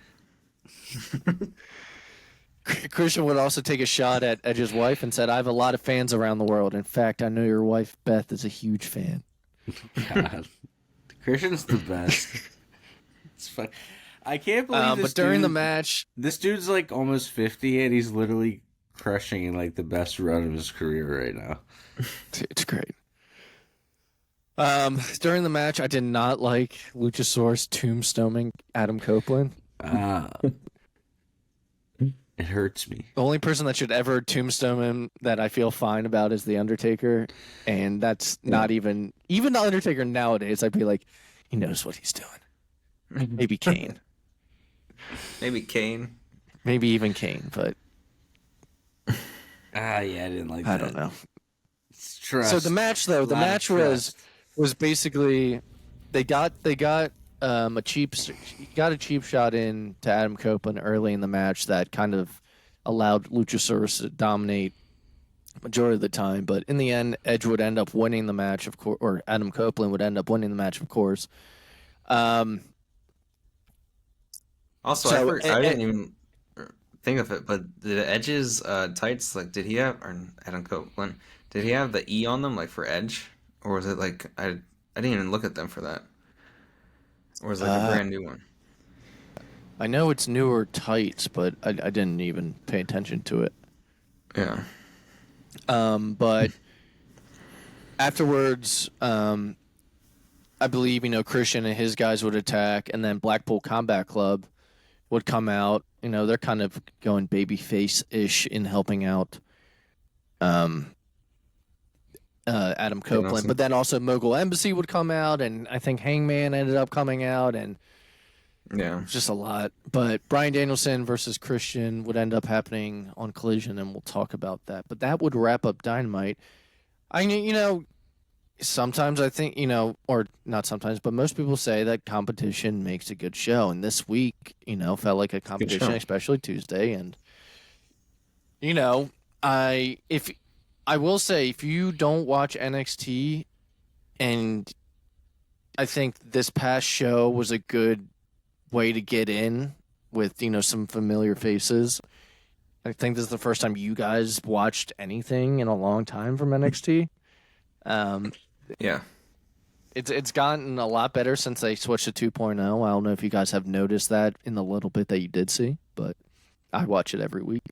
[SPEAKER 2] Christian would also take a shot at Edge's wife and said, I have a lot of fans around the world. In fact, I know your wife, Beth, is a huge fan.
[SPEAKER 1] God. Christian's the best. It's fun. I can't believe this
[SPEAKER 2] but during
[SPEAKER 1] dude,
[SPEAKER 2] the match...
[SPEAKER 1] This dude's like almost 50 and he's literally crushing in like the best run of his career right now.
[SPEAKER 2] It's great. During the match, I did not like Luchasaurus tombstoning Adam Copeland.
[SPEAKER 1] It hurts me.
[SPEAKER 2] The only person that should ever tombstone him that I feel fine about is The Undertaker. And that's not even The Undertaker nowadays. I'd be like, he knows what he's doing. Maybe Kane.
[SPEAKER 3] Maybe Kane.
[SPEAKER 2] Maybe even Kane, but...
[SPEAKER 1] Yeah, I didn't like that.
[SPEAKER 2] I don't know.
[SPEAKER 1] Trust.
[SPEAKER 2] So the match, though, was basically they got a cheap shot in to Adam Copeland early in the match that kind of allowed Luchasaurus to dominate majority of the time. But in the end, Edge would end up winning the match, of course, or Adam Copeland would end up winning the match, of course.
[SPEAKER 3] Also,
[SPEAKER 2] so,
[SPEAKER 3] I didn't even think of it, but the Edge's tights, like, did he have, or Adam Copeland, did he have the E on them, like, for Edge? Or was it, like, I didn't even look at them for that. Or was it like a brand new one?
[SPEAKER 2] I know it's newer tights, but I didn't even pay attention to it.
[SPEAKER 3] Yeah.
[SPEAKER 2] But afterwards, I believe, Christian and his guys would attack, and then Blackpool Combat Club would come out. They're kind of going babyface-ish in helping out Adam Copeland. But then also Mogul Embassy would come out, and I think Hangman ended up coming out, and just a lot. But Bryan Danielson versus Christian would end up happening on Collision, and we'll talk about that. But that would wrap up Dynamite. Sometimes I think, or not sometimes, but most people say that competition makes a good show. And this week, felt like a competition, especially Tuesday. And, I will say, if you don't watch NXT, and I think this past show was a good way to get in with, some familiar faces. I think this is the first time you guys watched anything in a long time from NXT.
[SPEAKER 3] Yeah.
[SPEAKER 2] It's gotten a lot better since they switched to 2.0. I don't know if you guys have noticed that in the little bit that you did see, but I watch it every week.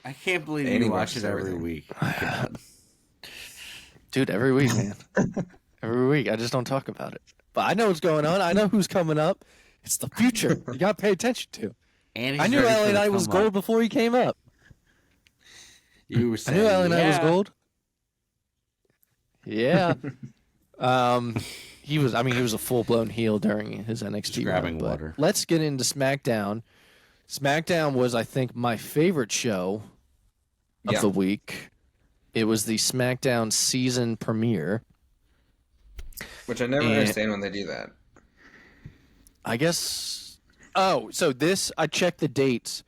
[SPEAKER 1] I can't believe you watch it every week.
[SPEAKER 2] Dude, every week, man. Every week. I just don't talk about it. But I know what's going on. I know who's coming up. It's the future. You got to pay attention to.
[SPEAKER 1] And
[SPEAKER 2] I
[SPEAKER 1] he's
[SPEAKER 2] knew
[SPEAKER 1] ready for
[SPEAKER 2] LA
[SPEAKER 1] the
[SPEAKER 2] Knight was
[SPEAKER 1] come up.
[SPEAKER 2] gold before he came up.
[SPEAKER 1] You were
[SPEAKER 2] I
[SPEAKER 1] saying,
[SPEAKER 2] knew LA Knight was
[SPEAKER 1] yeah.
[SPEAKER 2] gold. Yeah. He was a full-blown heel during his NXT
[SPEAKER 1] Just grabbing
[SPEAKER 2] run, but
[SPEAKER 1] water.
[SPEAKER 2] let's get into SmackDown. SmackDown was, I think, my favorite show of the week. It was the SmackDown season premiere.
[SPEAKER 3] Which I never understand when they do that.
[SPEAKER 2] I guess. Oh, so this, I checked the dates.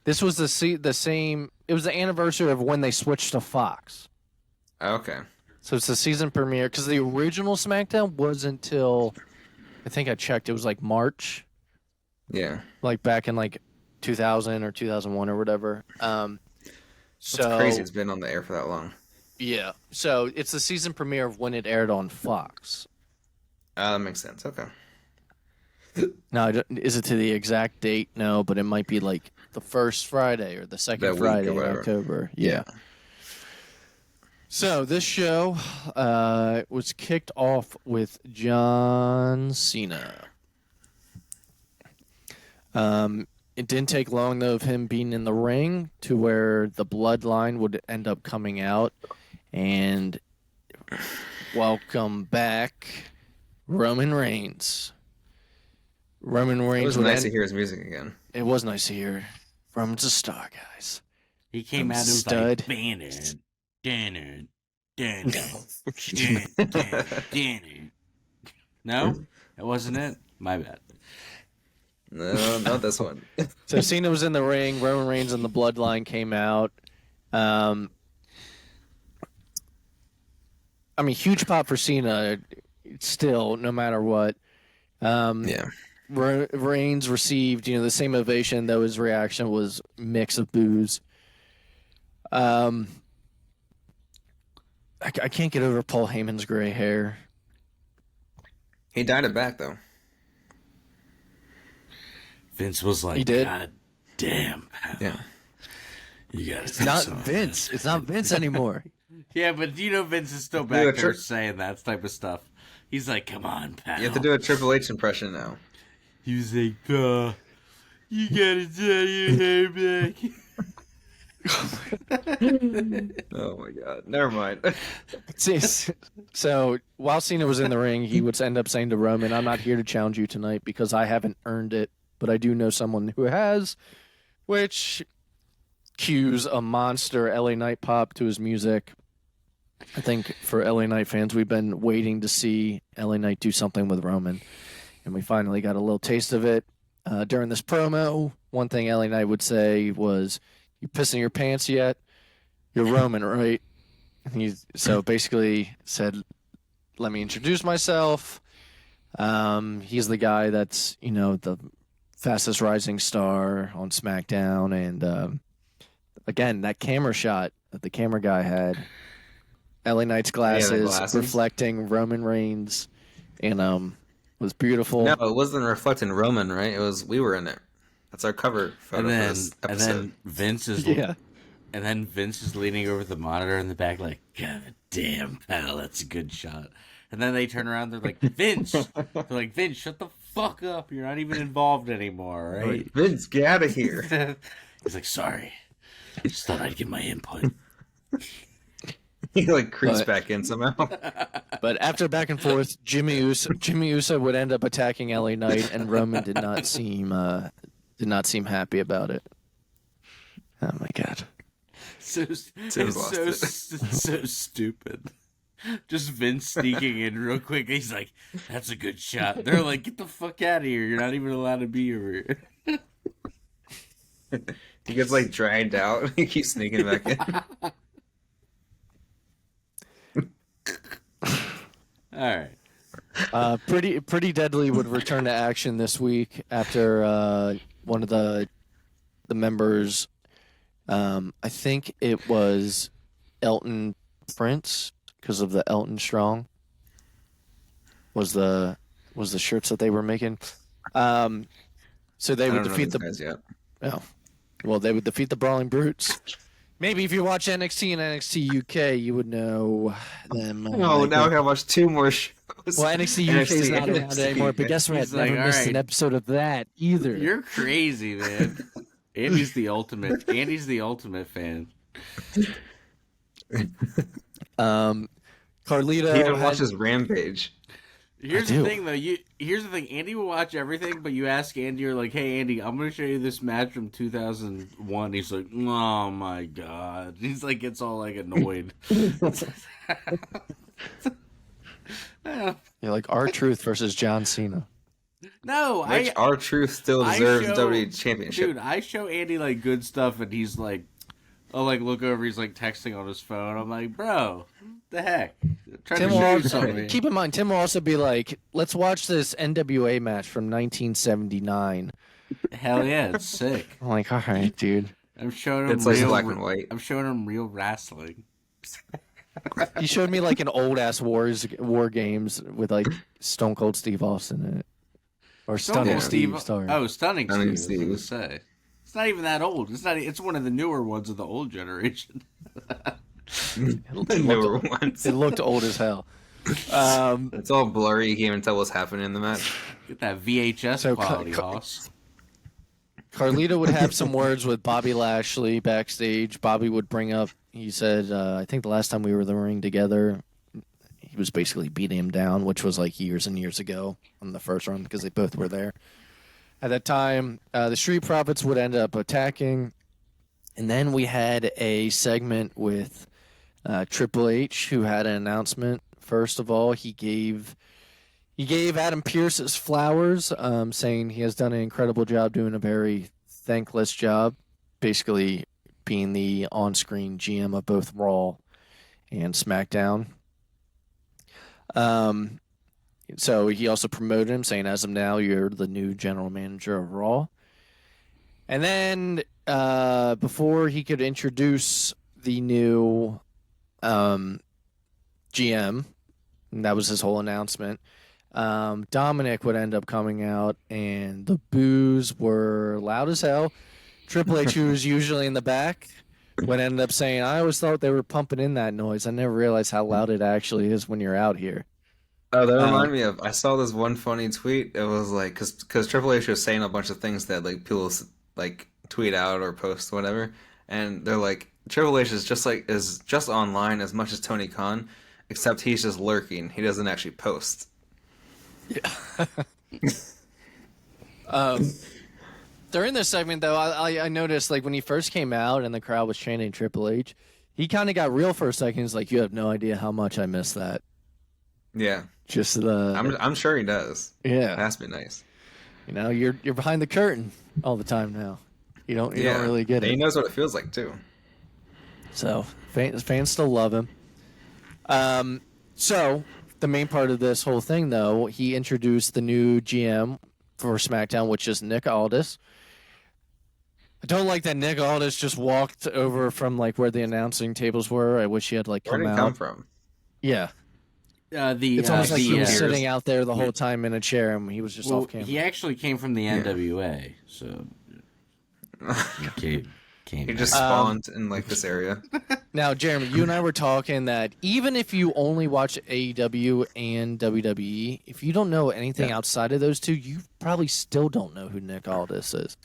[SPEAKER 2] This was the same. It was the anniversary of when they switched to Fox.
[SPEAKER 3] Okay.
[SPEAKER 2] So it's the season premiere because the original SmackDown wasn't until, I think I checked, it was like March.
[SPEAKER 3] Yeah.
[SPEAKER 2] Like back in like 2000 or 2001 or whatever.
[SPEAKER 3] It's crazy it's been on the air for that long.
[SPEAKER 2] Yeah. So it's the season premiere of when it aired on Fox.
[SPEAKER 3] That makes sense. Okay.
[SPEAKER 2] Now, is it to the exact date? No, but it might be like the first Friday or the second
[SPEAKER 3] That week
[SPEAKER 2] Friday
[SPEAKER 3] or
[SPEAKER 2] in
[SPEAKER 3] whatever.
[SPEAKER 2] October. Yeah. So this show was kicked off with John Cena. It didn't take long, though, of him being in the ring to where the bloodline would end up coming out. And welcome back, Roman Reigns. Roman Reigns
[SPEAKER 3] It was
[SPEAKER 2] would
[SPEAKER 3] nice to hear his music again.
[SPEAKER 2] It was nice to hear. Roman's a star, guys.
[SPEAKER 1] He came out and was
[SPEAKER 2] Stud.
[SPEAKER 1] like, Banner, Danner, Danner, Danner. No? That wasn't it? My bad.
[SPEAKER 3] No, not this one.
[SPEAKER 2] So Cena was in the ring. Roman Reigns and the Bloodline came out. I mean, huge pop for Cena. Still, no matter what.
[SPEAKER 3] Yeah.
[SPEAKER 2] Reigns received, the same ovation, though his reaction was mix of boos. I can't get over Paul Heyman's gray hair.
[SPEAKER 3] He dyed it back, though.
[SPEAKER 1] Vince was like,
[SPEAKER 2] He did?
[SPEAKER 1] God damn.
[SPEAKER 3] Yeah.
[SPEAKER 1] You gotta
[SPEAKER 2] It's
[SPEAKER 1] do
[SPEAKER 2] not
[SPEAKER 1] something."
[SPEAKER 2] Vince. It's not Vince anymore.
[SPEAKER 1] Yeah, but Vince is still
[SPEAKER 3] Do
[SPEAKER 1] back
[SPEAKER 3] a
[SPEAKER 1] there
[SPEAKER 3] tri-
[SPEAKER 1] saying that type of stuff. He's like, come on, pal.
[SPEAKER 3] You have to do a Triple H impression now.
[SPEAKER 1] He was like, you gotta dye your hair back.
[SPEAKER 3] Oh my god. Never mind.
[SPEAKER 2] So while Cena was in the ring, he would end up saying to Roman, I'm not here to challenge you tonight because I haven't earned it, but I do know someone who has, which cues a monster LA Knight pop to his music. I think for LA Knight fans, we've been waiting to see LA Knight do something with Roman, and we finally got a little taste of it. During this promo, one thing LA Knight would say was, you pissing your pants yet? You're Roman, right? So basically said, let me introduce myself. He's the guy that's, the fastest rising star on SmackDown. And again, that camera shot that the camera guy had, LA Knight's glasses reflecting Roman Reigns, and was beautiful.
[SPEAKER 3] No, it wasn't reflecting Roman, right? We were in it. That's our cover photo for this episode.
[SPEAKER 1] And then Vince is and then Vince is leaning over the monitor in the back like, God damn, pal, that's a good shot. And then they turn around, they're like, Vince. They're like, Vince, shut the fuck up. You're not even involved anymore, right?
[SPEAKER 3] Like, Vince, get out of here.
[SPEAKER 1] He's like, sorry. I just thought I'd give my input.
[SPEAKER 3] He creeps back in somehow.
[SPEAKER 2] But after back and forth, Jimmy Uso would end up attacking LA Knight, and Roman did not seem happy about it. Oh my god.
[SPEAKER 1] So stupid. Just Vince sneaking in real quick. He's like, that's a good shot. They're like, get the fuck out of here. You're not even allowed to be over here.
[SPEAKER 3] He gets dragged out. He keeps sneaking back in.
[SPEAKER 1] All right.
[SPEAKER 2] Pretty Deadly would return to action this week after one of the members, I think it was Elton Prince, because of the Elton Strong was the shirts that they were making. So they would defeat the
[SPEAKER 3] guys yet.
[SPEAKER 2] Oh, well, they would defeat the Brawling Brutes. Maybe if you watch NXT and NXT UK, you would know them.
[SPEAKER 3] Oh, now I gotta watch 2 more shows.
[SPEAKER 2] Well, NXT UK is not around
[SPEAKER 3] NXT.
[SPEAKER 2] anymore, but guess what?
[SPEAKER 1] He's
[SPEAKER 2] Never
[SPEAKER 1] like,
[SPEAKER 2] missed
[SPEAKER 1] "All
[SPEAKER 2] an
[SPEAKER 1] right,
[SPEAKER 2] episode of that either.
[SPEAKER 1] You're crazy, man. Andy's the ultimate. Andy's the ultimate fan.
[SPEAKER 2] Carlito
[SPEAKER 3] He even
[SPEAKER 2] had-
[SPEAKER 3] watches Rampage.
[SPEAKER 1] Here's
[SPEAKER 2] I
[SPEAKER 1] the
[SPEAKER 2] do.
[SPEAKER 1] thing, though. Here's the thing. Andy will watch everything, but you ask Andy, you're like, "Hey, Andy, I'm going to show you this match from 2001." He's like, "Oh my god!" He's like, gets all like annoyed.
[SPEAKER 2] You're like R-Truth versus John Cena.
[SPEAKER 1] No,
[SPEAKER 3] Which R-Truth still
[SPEAKER 1] I
[SPEAKER 3] deserves
[SPEAKER 1] show-
[SPEAKER 3] the WWE Championship.
[SPEAKER 1] dude, I show Andy like good stuff, and he's like, I'll like look over, he's like texting on his phone. I'm like, bro, the heck? I'm trying
[SPEAKER 2] Tim
[SPEAKER 1] to
[SPEAKER 2] will
[SPEAKER 1] show you
[SPEAKER 2] also,
[SPEAKER 1] something.
[SPEAKER 2] keep in mind, Tim will also be like, let's watch this NWA match from 1979.
[SPEAKER 1] Hell yeah, it's sick.
[SPEAKER 2] I'm like, all right, dude.
[SPEAKER 1] I'm showing him
[SPEAKER 3] It's like
[SPEAKER 1] real,
[SPEAKER 3] black and white.
[SPEAKER 1] I'm showing him real wrestling.
[SPEAKER 2] He showed me like an old ass war games with like Stone Cold Steve Austin in it, or Stunning Steve. Sorry.
[SPEAKER 1] Oh, Stunning
[SPEAKER 3] Stunning
[SPEAKER 1] Steve. I was gonna say. It's not even that old. It's not. It's one of the newer ones of the old generation.
[SPEAKER 3] The newer ones.
[SPEAKER 2] It looked old as hell.
[SPEAKER 3] It's all blurry. You can't even tell what's happening in the match.
[SPEAKER 1] Get that VHS
[SPEAKER 2] So,
[SPEAKER 1] quality, Hoss.
[SPEAKER 2] Carlito would have some words with Bobby Lashley backstage. Bobby would bring up, he said, I think the last time we were in the ring together, he was basically beating him down, which was like years and years ago on the first run because they both were there. At that time, the Street Profits would end up attacking. And then we had a segment with Triple H, who had an announcement. First of all, he gave Adam Pearce his flowers, saying he has done an incredible job doing a very thankless job, basically being the on-screen GM of both Raw and SmackDown. So he also promoted him, saying, as of now, you're the new general manager of Raw. And then before he could introduce the new GM, and that was his whole announcement, Dominic would end up coming out, and the boos were loud as hell. Triple H, who was usually in the back, would end up saying, I always thought they were pumping in that noise. I never realized how loud it actually is when you're out here.
[SPEAKER 3] Oh, that reminded me of. I saw this one funny tweet. It was like, because Triple H was saying a bunch of things that like people like tweet out or post whatever, and they're like, Triple H is just online as much as Tony Khan, except he's just lurking. He doesn't actually post.
[SPEAKER 2] During this segment, though, I noticed like when he first came out and the crowd was chanting Triple H, he kind of got real for a second. He's like, "You have no idea how much I miss that."
[SPEAKER 3] Yeah,
[SPEAKER 2] just the.
[SPEAKER 3] I'm sure he does.
[SPEAKER 2] Yeah,
[SPEAKER 3] it has to be nice.
[SPEAKER 2] You know, you're behind the curtain all the time now. You don't really get it.
[SPEAKER 3] He knows what it feels like too.
[SPEAKER 2] So fans still love him. So the main part of this whole thing, though, he introduced the new GM for SmackDown, which is Nick Aldis. I don't like that Nick Aldis just walked over from like where the announcing tables were. I wish he had like come
[SPEAKER 3] Where did
[SPEAKER 2] out.
[SPEAKER 3] he come from?
[SPEAKER 2] Yeah.
[SPEAKER 1] It's
[SPEAKER 2] almost like he was sitting out there the whole time in a chair, and he was just off camera.
[SPEAKER 1] He actually came from the NWA, so
[SPEAKER 3] he just spawned in like this area.
[SPEAKER 2] Now, Jeremy, you and I were talking that even if you only watch AEW and WWE, if you don't know anything outside of those two, you probably still don't know who Nick Aldis is.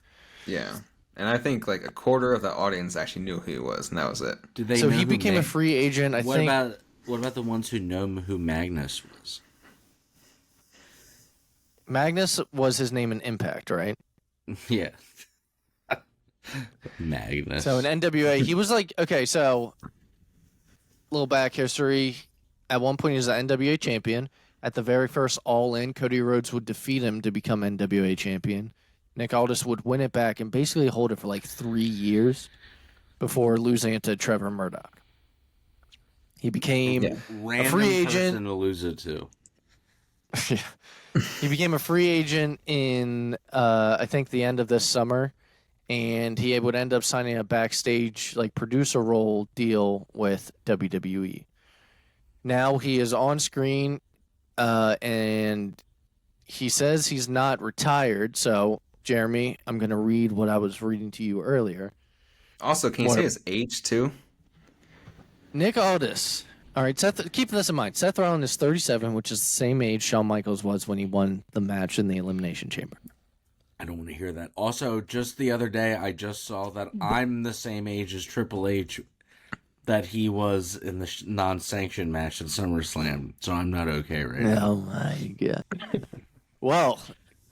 [SPEAKER 3] Yeah. And I think like a quarter of the audience actually knew who he was, and that was it.
[SPEAKER 2] So he became a free agent, I think.
[SPEAKER 1] What about the ones who know who Magnus was?
[SPEAKER 2] Magnus was his name in Impact, right?
[SPEAKER 1] Yeah. Magnus.
[SPEAKER 2] So in NWA, he was like, okay, so little back history. At one point, he was the NWA champion. At the very first All In, Cody Rhodes would defeat him to become NWA champion. Nick Aldis would win it back and basically hold it for like 3 years before losing it to Trevor Murdoch. He became a free agent.
[SPEAKER 1] To lose it to.
[SPEAKER 2] He became a free agent in, I think, the end of this summer, and he would end up signing a backstage like producer role deal with WWE. Now he is on screen, and he says he's not retired. So, Jeremy, I'm going to read what I was reading to you earlier.
[SPEAKER 3] Also, can you say his age too?
[SPEAKER 2] Nick Aldis All right, Seth. Keep this in mind. Seth Rollins is 37, which is the same age Shawn Michaels was when he won the match in the Elimination Chamber.
[SPEAKER 1] I don't want to hear that. Also, just the other day, I just saw that I'm the same age as Triple H that he was in the non-sanctioned match at SummerSlam, so I'm not okay right now.
[SPEAKER 2] Oh my god. Well,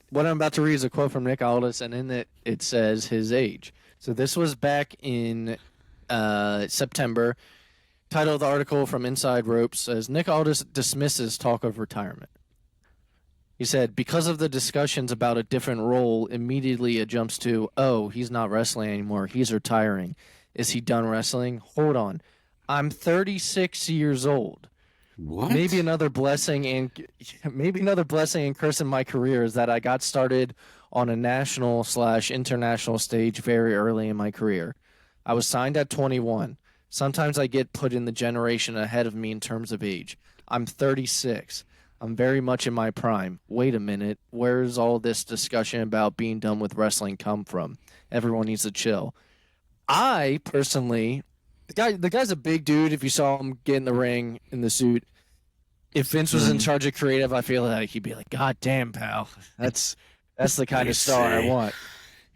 [SPEAKER 2] what I'm about to read is a quote from Nick Aldis, and in it says his age. So this was back in September. Title of the article from Inside Ropes says, Nick Aldis dismisses talk of retirement. He said, because of the discussions about a different role, immediately it jumps to, oh, he's not wrestling anymore. He's retiring. Is he done wrestling? Hold on. I'm 36 years old.
[SPEAKER 1] What?
[SPEAKER 2] Maybe another blessing and curse in my career is that I got started on a national/international stage very early in my career. I was signed at 21. Sometimes I get put in the generation ahead of me in terms of age. I'm 36. I'm very much in my prime. Wait a minute. Where's all this discussion about being done with wrestling come from? Everyone needs to chill. I personally, the guy's a big dude. If you saw him get in the ring in the suit, if Vince was in charge of creative, I feel like he'd be like, God damn, pal. That's the kind of star I want.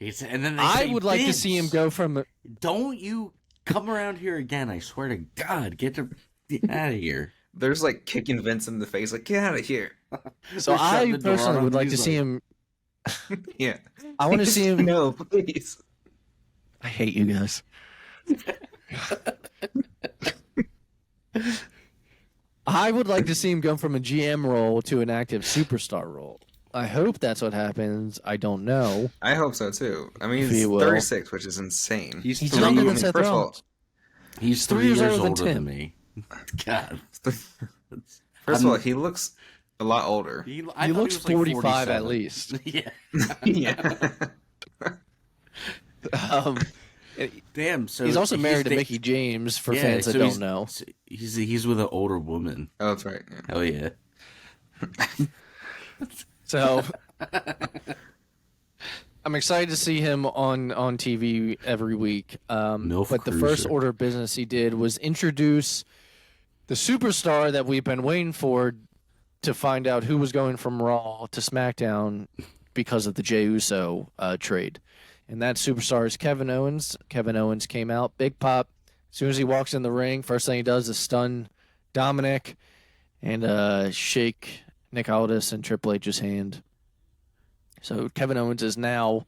[SPEAKER 1] And then
[SPEAKER 2] I would like to see him go from...
[SPEAKER 1] Don't you come around here again, I swear to God. Get out of here.
[SPEAKER 3] There's like kicking Vince in the face, like, get out of here.
[SPEAKER 2] So I personally would like to see him...
[SPEAKER 3] Yeah.
[SPEAKER 2] I want to see him...
[SPEAKER 3] No, please.
[SPEAKER 2] I hate you guys. I would like to see him go from a GM role to an active superstar role. I hope that's what happens. I don't know.
[SPEAKER 3] I hope so too. I mean, he's 36, which is insane.
[SPEAKER 1] He's
[SPEAKER 2] younger than Seth Rollins.
[SPEAKER 1] He's 3 years older than me. God.
[SPEAKER 3] First of all, he looks a lot older.
[SPEAKER 2] He looks 45 at least.
[SPEAKER 1] Yeah.
[SPEAKER 3] Yeah.
[SPEAKER 1] Damn. So
[SPEAKER 2] he's also married to Mickie James. For fans that don't know,
[SPEAKER 1] he's with an older woman.
[SPEAKER 3] Oh, that's right. Yeah.
[SPEAKER 1] Hell yeah.
[SPEAKER 2] So I'm excited to see him on TV every week. But the first order of business he did was introduce the superstar that we've been waiting for to find out who was going from Raw to SmackDown because of the Jey Uso trade. And that superstar is Kevin Owens. Kevin Owens came out, big pop. As soon as he walks in the ring, first thing he does is stun Dominic and shake Nick Aldis and Triple H's hand. So Kevin Owens is now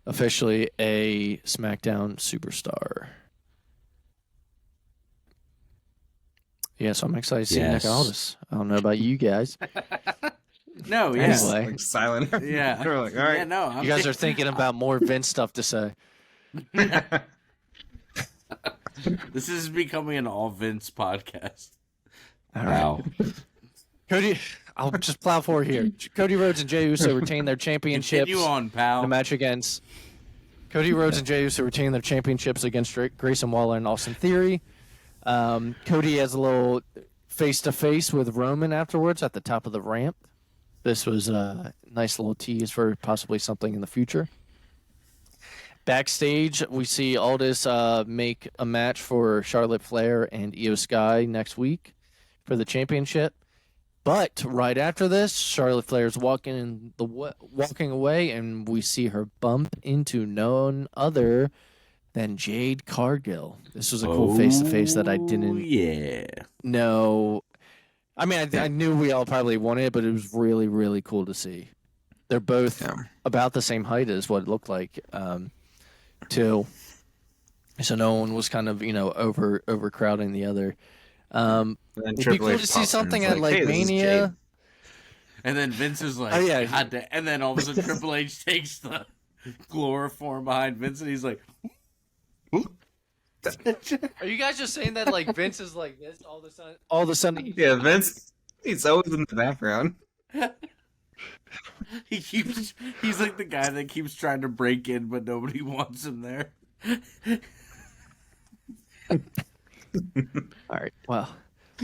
[SPEAKER 2] officially a SmackDown superstar. Yeah, so I'm excited to see Nick Aldis. I don't know about you guys.
[SPEAKER 1] No, yes.
[SPEAKER 2] Anyway.
[SPEAKER 3] Like silent.
[SPEAKER 1] Yeah.
[SPEAKER 3] We're like, all right.
[SPEAKER 1] Yeah, no,
[SPEAKER 2] You guys are thinking about more Vince stuff to say.
[SPEAKER 1] This is becoming an all Vince podcast.
[SPEAKER 2] All right.
[SPEAKER 1] Wow.
[SPEAKER 2] Cody, I'll just plow forward here. Cody Rhodes and Jey Uso retain their championships.
[SPEAKER 1] Continue on, pal.
[SPEAKER 2] The match against Cody Rhodes and Jey Uso retain their championships against Grayson Waller and Austin Theory. Cody has a little face-to-face with Roman afterwards at the top of the ramp. This was a nice little tease for possibly something in the future. Backstage, we see Aldis make a match for Charlotte Flair and Io Sky next week for the championship. But right after this, Charlotte Flair's walking away, and we see her bump into none other than Jade Cargill. This was a cool face-to-face that I didn't know. I mean, I knew we all probably wanted it, but it was really, really cool to see. They're both about the same height as what it looked like, too. So no one was kind of, overcrowding the other. It'd be cool to see something at like Mania.
[SPEAKER 1] And then Vince is like, and then all of a sudden Triple H takes the chloroform behind Vince, and he's like,
[SPEAKER 2] Are you guys just saying that like Vince is like this all of a sudden?
[SPEAKER 3] Yeah, Vince, he's always in the background.
[SPEAKER 1] He's like the guy that keeps trying to break in, but nobody wants him there.
[SPEAKER 2] All right. Well,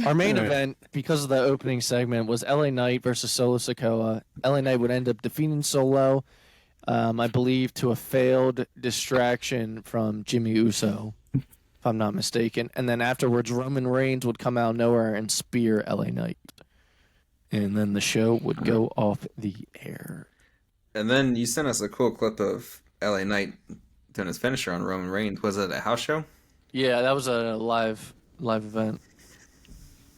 [SPEAKER 2] our main event, because of the opening segment, was LA Knight versus Solo Sikoa. LA Knight would end up defeating Solo, I believe, to a failed distraction from Jimmy Uso. if I'm not mistaken. And then afterwards, Roman Reigns would come out of nowhere and spear LA Knight. And then the show would go off the air.
[SPEAKER 3] And then you sent us a cool clip of LA Knight doing his finisher on Roman Reigns. Was it a house show?
[SPEAKER 2] Yeah, that was a live event.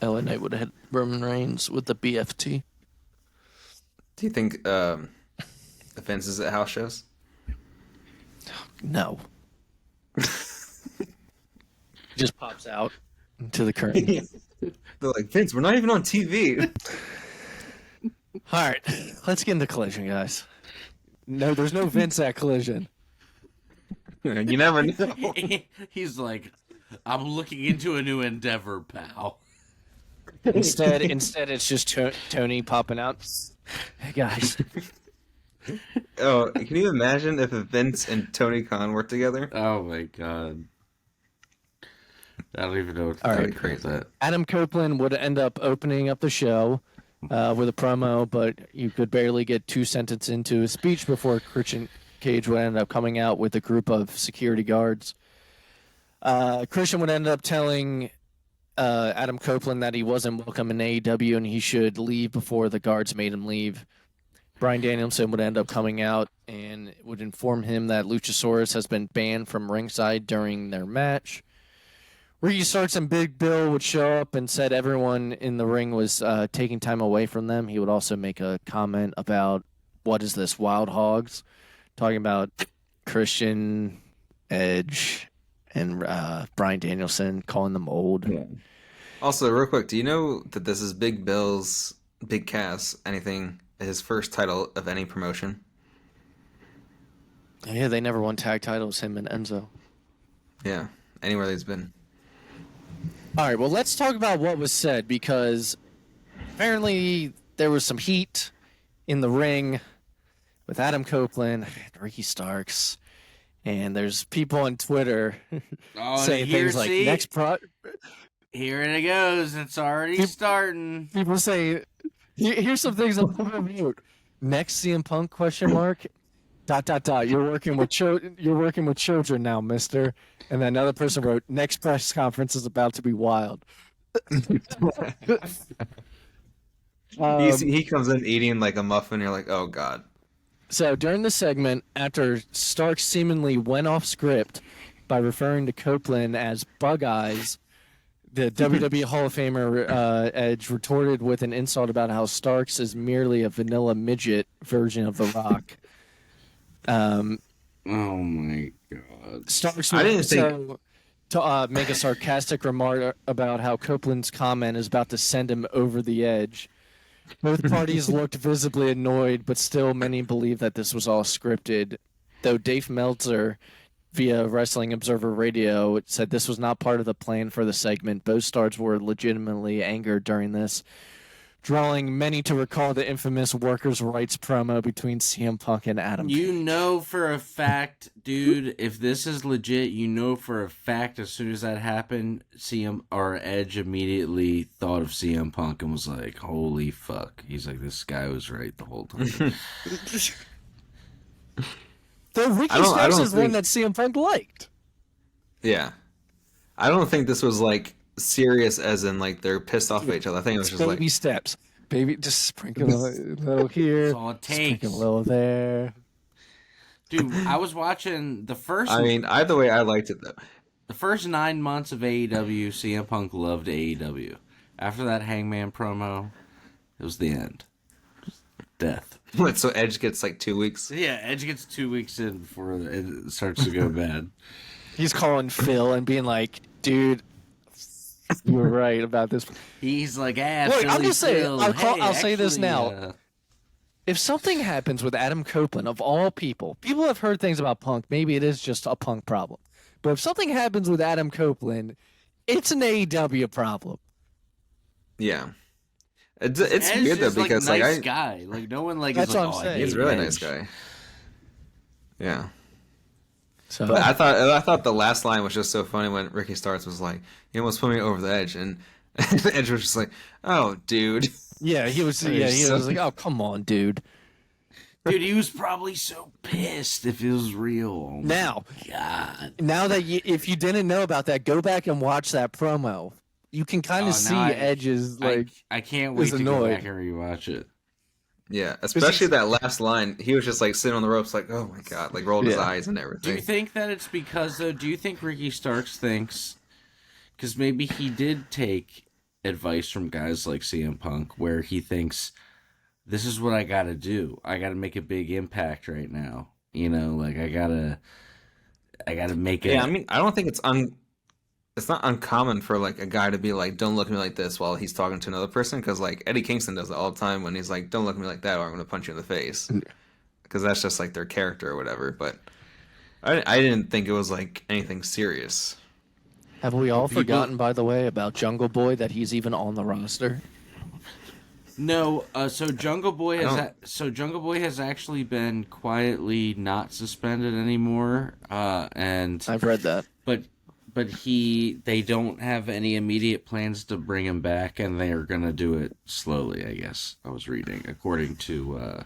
[SPEAKER 2] LA Knight would have hit Roman Reigns with the BFT.
[SPEAKER 3] Do you think Vince is at house shows?
[SPEAKER 2] No. Just pops out into the curtain.
[SPEAKER 3] They're like, Vince, we're not even on TV.
[SPEAKER 2] All right, let's get into Collision, guys. No, there's no Vince at Collision.
[SPEAKER 3] You never know.
[SPEAKER 1] He's like, I'm looking into a new endeavor, pal.
[SPEAKER 2] Instead, it's just Tony popping out. Hey, guys.
[SPEAKER 3] Oh, can you imagine if Vince and Tony Khan worked together?
[SPEAKER 1] Oh my god. I don't even know what
[SPEAKER 2] All
[SPEAKER 1] to
[SPEAKER 2] right.
[SPEAKER 1] think about that.
[SPEAKER 2] Adam Copeland would end up opening up the show with a promo, but you could barely get 2 sentences into his speech before Christian Cage would end up coming out with a group of security guards. Christian would end up telling Adam Copeland that he wasn't welcome in AEW and he should leave before the guards made him leave. Bryan Danielson would end up coming out and would inform him that Luchasaurus has been banned from ringside during their match. Ricky Starks and Big Bill would show up and said everyone in the ring was taking time away from them. He would also make a comment about, what is this, Wild Hogs? Talking about Christian, Edge, and Bryan Danielson, calling them old.
[SPEAKER 3] Yeah. Also, real quick, do you know that this is Big Bill's, Big Cass, his first title of any promotion?
[SPEAKER 2] Yeah, they never won tag titles, him and Enzo.
[SPEAKER 3] Yeah, anywhere he's been.
[SPEAKER 2] All right, well, let's talk about what was said, because apparently there was some heat in the ring with Adam Copeland and Ricky Starks, and there's people on Twitter saying things like,
[SPEAKER 1] Here it goes. It's already starting.
[SPEAKER 2] People say, here's some things on Twitter wrote. Next CM Punk, question mark, ... You're working with children now, mister. And then another person wrote, next press conference is about to be wild.
[SPEAKER 3] He comes in eating like a muffin, you're like, oh god.
[SPEAKER 2] So during the segment, after Stark seemingly went off script by referring to Copeland as Bug Eyes, the WWE Hall of Famer Edge retorted with an insult about how Starks is merely a vanilla midget version of The Rock.
[SPEAKER 1] Oh my god.
[SPEAKER 2] Starks
[SPEAKER 3] I didn't
[SPEAKER 2] also to make a sarcastic remark about how Copeland's comment is about to send him over the edge. Both parties looked visibly annoyed, but still many believe that this was all scripted. Though Dave Meltzer, via Wrestling Observer Radio, said this was not part of the plan for the segment. Both stars were legitimately angered during this, drawing many to recall the infamous workers' rights promo between CM Punk and Adam
[SPEAKER 1] You
[SPEAKER 2] Page.
[SPEAKER 1] know for a fact, dude, if this is legit, you know for a fact as soon as that happened, Edge immediately thought of CM Punk and was like, holy fuck. He's like, this guy was right the whole time.
[SPEAKER 2] Though Ricky Starks is one that CM Punk liked.
[SPEAKER 3] Yeah. I don't think this was like serious as in like they're pissed off at each other. I think it was just
[SPEAKER 2] baby
[SPEAKER 3] like
[SPEAKER 2] steps. Baby, just sprinkle a little here,
[SPEAKER 1] That's all it takes.
[SPEAKER 2] sprinkle a little there.
[SPEAKER 1] Dude, I was watching the first...
[SPEAKER 3] I mean, either way, I liked it though.
[SPEAKER 1] The first 9 months of AEW, CM Punk loved AEW. After that Hangman promo, it was the end. Death.
[SPEAKER 3] What, so Edge gets like 2 weeks?
[SPEAKER 1] Yeah, Edge gets 2 weeks in before it starts to go bad.
[SPEAKER 2] He's calling Phil and being like, dude, you were right about this.
[SPEAKER 1] He's like,
[SPEAKER 2] Look, I'm just saying, I'll say this now.
[SPEAKER 1] Uh,
[SPEAKER 2] If something happens with Adam Copeland, of all people have heard things about Punk. Maybe it is just a Punk problem. But if something happens with Adam Copeland, it's an AEW problem.
[SPEAKER 3] Yeah. It's
[SPEAKER 1] Edge
[SPEAKER 3] weird though
[SPEAKER 1] is,
[SPEAKER 3] because
[SPEAKER 1] like,
[SPEAKER 3] like
[SPEAKER 1] nice guy. Like no one like
[SPEAKER 2] That's
[SPEAKER 1] is
[SPEAKER 2] what
[SPEAKER 1] like,
[SPEAKER 2] I'm
[SPEAKER 1] oh, I
[SPEAKER 2] saying.
[SPEAKER 1] hate
[SPEAKER 3] he's a really
[SPEAKER 1] Edge.
[SPEAKER 3] nice guy. Yeah.
[SPEAKER 2] So
[SPEAKER 3] But I thought the last line was just so funny when Ricky Starks was like, "You almost put me over the edge," and Edge was just like, "Oh, dude."
[SPEAKER 2] yeah, he was.
[SPEAKER 3] That
[SPEAKER 2] Yeah,
[SPEAKER 3] is
[SPEAKER 2] he
[SPEAKER 3] so-
[SPEAKER 2] was like, "Oh, come on, dude."
[SPEAKER 1] Dude, he was probably so pissed if it was real. Oh
[SPEAKER 2] Now,
[SPEAKER 1] God.
[SPEAKER 2] now that if you didn't know about that, go back and watch that promo. You can kind of see Edge's
[SPEAKER 1] I can't wait to go back and rewatch it.
[SPEAKER 3] Yeah, especially that last line. He was just like sitting on the ropes, like, "Oh my God!" Like rolled his eyes and everything.
[SPEAKER 1] Do you think that it's because though? Do you think Ricky Starks thinks? Because maybe he did take advice from guys like CM Punk, where he thinks, "This is what I got to do. I got to make a big impact right now. You know, like I gotta make it."
[SPEAKER 3] Yeah, I mean, I don't think it's not uncommon for like a guy to be like, "Don't look at me like this," while he's talking to another person, because like Eddie Kingston does it all the time when he's like, "Don't look at me like that, or I'm gonna punch you in the face," because that's just like their character or whatever. But I didn't think it was like anything serious.
[SPEAKER 2] Have we all forgotten, by the way, about Jungle Boy, that he's even on the roster?
[SPEAKER 1] No, so Jungle Boy has actually been quietly not suspended anymore, and
[SPEAKER 2] I've read that.
[SPEAKER 1] But they don't have any immediate plans to bring him back, and they are gonna do it slowly. I guess I was reading, according to I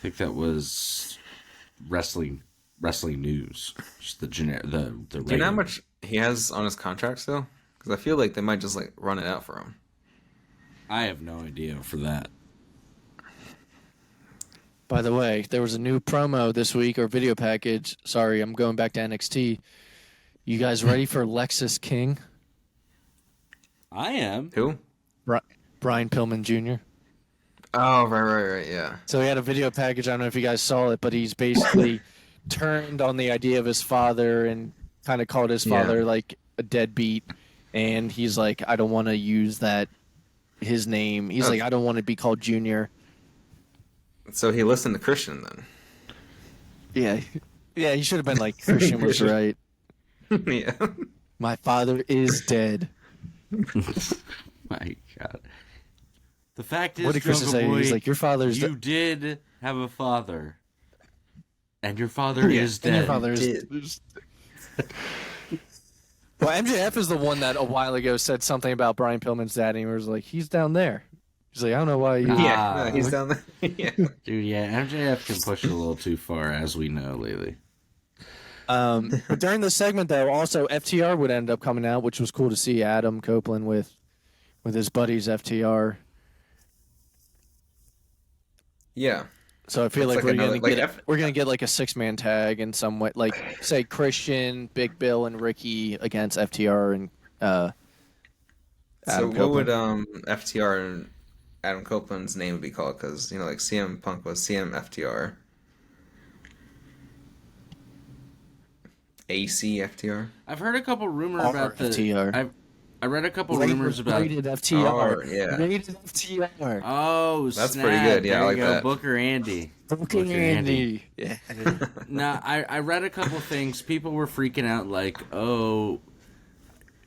[SPEAKER 1] think that was wrestling news, just the
[SPEAKER 3] Do you know how much he has on his contract still? Because I feel like they might just like run it out for him.
[SPEAKER 1] I have no idea for that.
[SPEAKER 2] By the way, there was a new promo this week, or video package. Sorry, I'm going back to NXT. You guys ready for Lexus King?
[SPEAKER 1] I am.
[SPEAKER 3] Who?
[SPEAKER 2] Brian Pillman Jr.
[SPEAKER 3] Oh, right, yeah.
[SPEAKER 2] So he had a video package. I don't know if you guys saw it, but he's basically turned on the idea of his father and kind of called his father like a deadbeat. And he's like, I don't want to use his name. He's like, I don't want to be called Junior.
[SPEAKER 3] So he listened to Christian then.
[SPEAKER 2] Yeah, he should have been like, Christian was right.
[SPEAKER 3] Yeah.
[SPEAKER 2] My father is dead.
[SPEAKER 1] My God. The fact is,
[SPEAKER 2] what did Christian say? He's like, your father's
[SPEAKER 1] you did have a father, and your father is dead.
[SPEAKER 2] And your father is. Well, MJF is the one that a while ago said something about Brian Pillman's dad, and he was like, he's down there. He's like, I don't know why you.
[SPEAKER 3] Yeah, he's down there. Yeah.
[SPEAKER 1] Dude, yeah, MJF can push it a little too far, as we know lately.
[SPEAKER 2] But during the segment, though, also FTR would end up coming out, which was cool to see Adam Copeland with his buddies FTR.
[SPEAKER 3] Yeah.
[SPEAKER 2] So I feel like we're gonna get like a 6-man tag in some way, like say Christian, Big Bill, and Ricky against FTR and Adam
[SPEAKER 3] Copeland.
[SPEAKER 2] What
[SPEAKER 3] would FTR and Adam Copeland's name would be called? Because like CM Punk was CM FTR. ACFTR.
[SPEAKER 1] I've heard a couple rumors about the
[SPEAKER 2] FTR.
[SPEAKER 1] I read a couple rumors about
[SPEAKER 2] rated FTR.
[SPEAKER 3] Oh, yeah.
[SPEAKER 2] Rated FTR.
[SPEAKER 1] Oh,
[SPEAKER 3] that's
[SPEAKER 1] snap.
[SPEAKER 3] pretty good. Yeah,
[SPEAKER 1] there
[SPEAKER 3] I like
[SPEAKER 1] you go.
[SPEAKER 3] that.
[SPEAKER 1] Booker Andy.
[SPEAKER 2] Booker Andy. Yeah.
[SPEAKER 1] No, I read a couple things. People were freaking out, like, oh,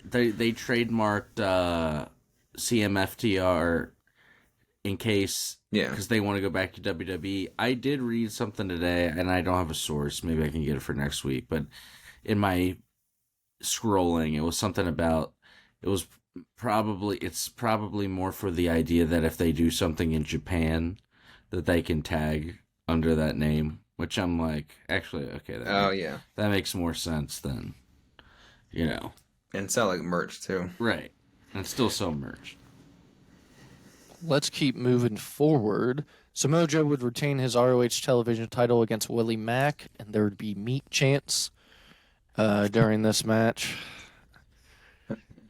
[SPEAKER 1] they trademarked CMFTR in case, because they want to go back to WWE. I did read something today, and I don't have a source. Maybe I can get it for next week. But in my scrolling, it was something about it's probably more for the idea that if they do something in Japan, that they can tag under that name. Which I'm like, actually, okay. That makes more sense than,
[SPEAKER 3] and sell like merch too.
[SPEAKER 1] Right, and still sell merch.
[SPEAKER 2] Let's keep moving forward. Samoa Joe would retain his ROH television title against Willie Mack, and there would be meat chants during this match.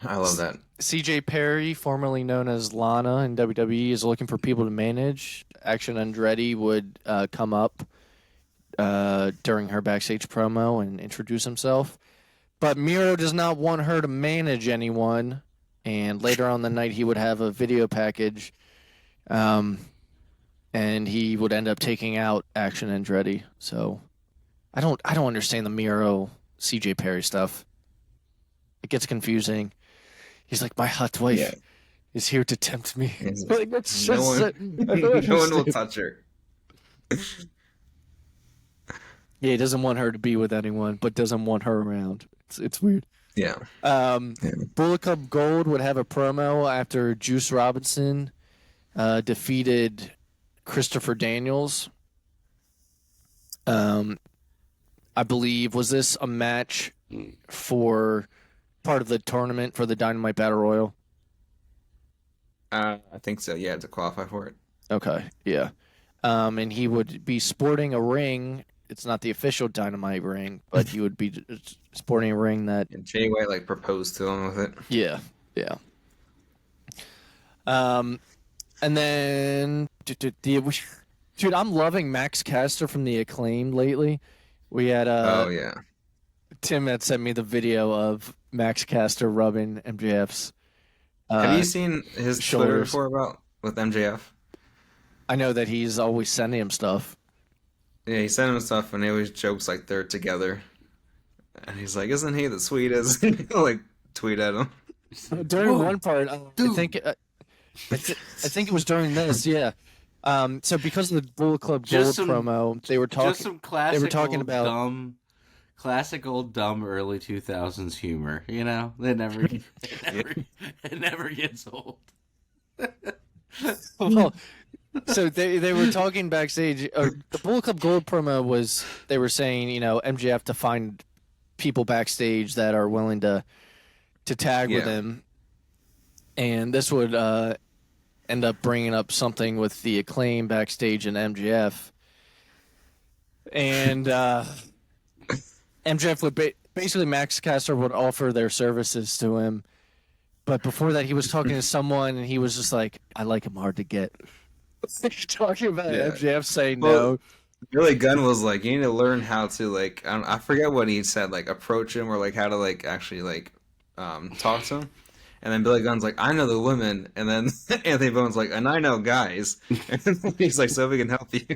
[SPEAKER 3] I love that.
[SPEAKER 2] CJ Perry, formerly known as Lana in WWE, is looking for people to manage. Action Andretti would come up during her backstage promo and introduce himself. But Miro does not want her to manage anyone. And later on the night, he would have a video package. And he would end up taking out Action Andretti. So I don't understand the Miro CJ Perry stuff. It gets confusing. He's like, my hot wife is here to tempt me. Like, that's
[SPEAKER 3] no
[SPEAKER 2] just
[SPEAKER 3] one will touch her.
[SPEAKER 2] Yeah, he doesn't want her to be with anyone, but doesn't want her around. It's weird.
[SPEAKER 3] Yeah.
[SPEAKER 2] Bullet Club Gold would have a promo after Juice Robinson defeated Christopher Daniels I believe, was this a match for part of the tournament for the Dynamite Battle Royal?
[SPEAKER 3] I think so. Yeah, to qualify for it.
[SPEAKER 2] Okay, yeah. And he would be sporting a ring. It's not the official Dynamite ring, but he would be sporting a ring that.
[SPEAKER 3] And Jay White like proposed to him with it.
[SPEAKER 2] Yeah, yeah. And then, dude, I'm loving Max Caster from the Acclaim lately. We had
[SPEAKER 3] Oh yeah.
[SPEAKER 2] Tim had sent me the video of Max Caster rubbing MJF's.
[SPEAKER 3] Have you seen his Twitter
[SPEAKER 2] shoulders.
[SPEAKER 3] before about with MJF?
[SPEAKER 2] I know that he's always sending him stuff.
[SPEAKER 3] Yeah, he sent him stuff and he always jokes like they're together. And he's like, "Isn't he the sweetest?" Like tweet at him.
[SPEAKER 2] During one part, I think it was during this, yeah. So because of the Bullet Club Gold promo, they were talking.
[SPEAKER 1] Just some classic.
[SPEAKER 2] They were talking
[SPEAKER 1] old
[SPEAKER 2] about
[SPEAKER 1] dumb, classic old dumb early 2000s humor. You know, it never gets old.
[SPEAKER 2] Well, so they were talking backstage. The Bullet Club Gold promo was, they were saying, MJF to find people backstage that are willing to tag with him, and this would end up bringing up something with the Acclaim backstage and MJF, and MJF would basically Max Caster would offer their services to him, but before that he was talking to someone and he was just like, "I like him hard to get." Talking about MJF saying no.
[SPEAKER 3] Billy Gunn was like, "You need to learn how to like I forget what he said, like approach him or like how to like actually like talk to him." And then Billy Gunn's like, "I know the women," and then Anthony Bone's like, "And I know guys." And he's like, "So we can help you."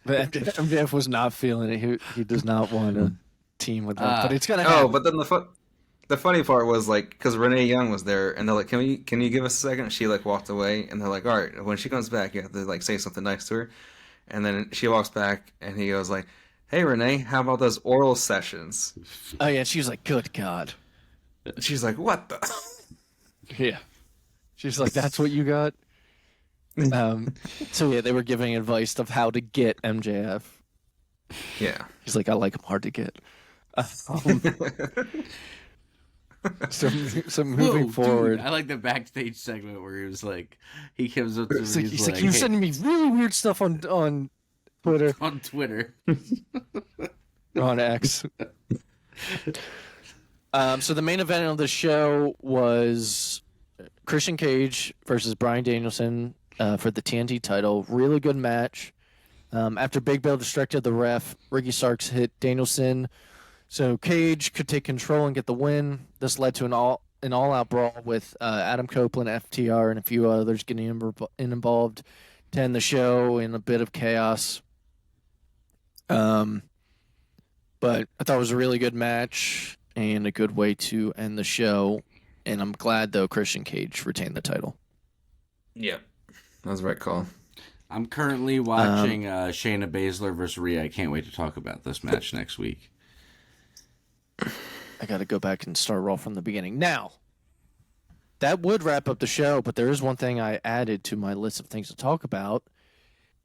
[SPEAKER 2] But MJF was not feeling it. He does not want to team with them. But it's gonna happen.
[SPEAKER 3] Oh, but then the funny part was like, because Renee Young was there, and they're like, "Can you give us a second?" She like walked away, and they're like, "All right, when she comes back, you have to like say something nice to her." And then she walks back, and he goes like, "Hey Renee, how about those oral sessions?"
[SPEAKER 2] Oh yeah, she was like, "Good God."
[SPEAKER 3] She's like, "What the?"
[SPEAKER 2] Yeah. She's like, "That's what you got?" So yeah, they were giving advice of how to get MJF.
[SPEAKER 3] Yeah.
[SPEAKER 2] He's like, "I like him hard to get." So moving forward,
[SPEAKER 1] dude, I like the backstage segment where he was like, he comes up to me,
[SPEAKER 2] he's like, "You're sending me really weird stuff on Twitter."
[SPEAKER 1] On Twitter.
[SPEAKER 2] On X. So the main event of the show was Christian Cage versus Bryan Danielson for the TNT title. Really good match. After Big Bill distracted the ref, Ricky Starks hit Danielson, so Cage could take control and get the win. This led to an all-out brawl with Adam Copeland, FTR, and a few others getting involved to end the show in a bit of chaos. But I thought it was a really good match and a good way to end the show. And I'm glad, though, Christian Cage retained the title.
[SPEAKER 3] Yeah. That was the right call.
[SPEAKER 1] I'm currently watching Shayna Baszler versus Rhea. I can't wait to talk about this match next week.
[SPEAKER 2] I got to go back and start Raw from the beginning. Now, that would wrap up the show, but there is one thing I added to my list of things to talk about.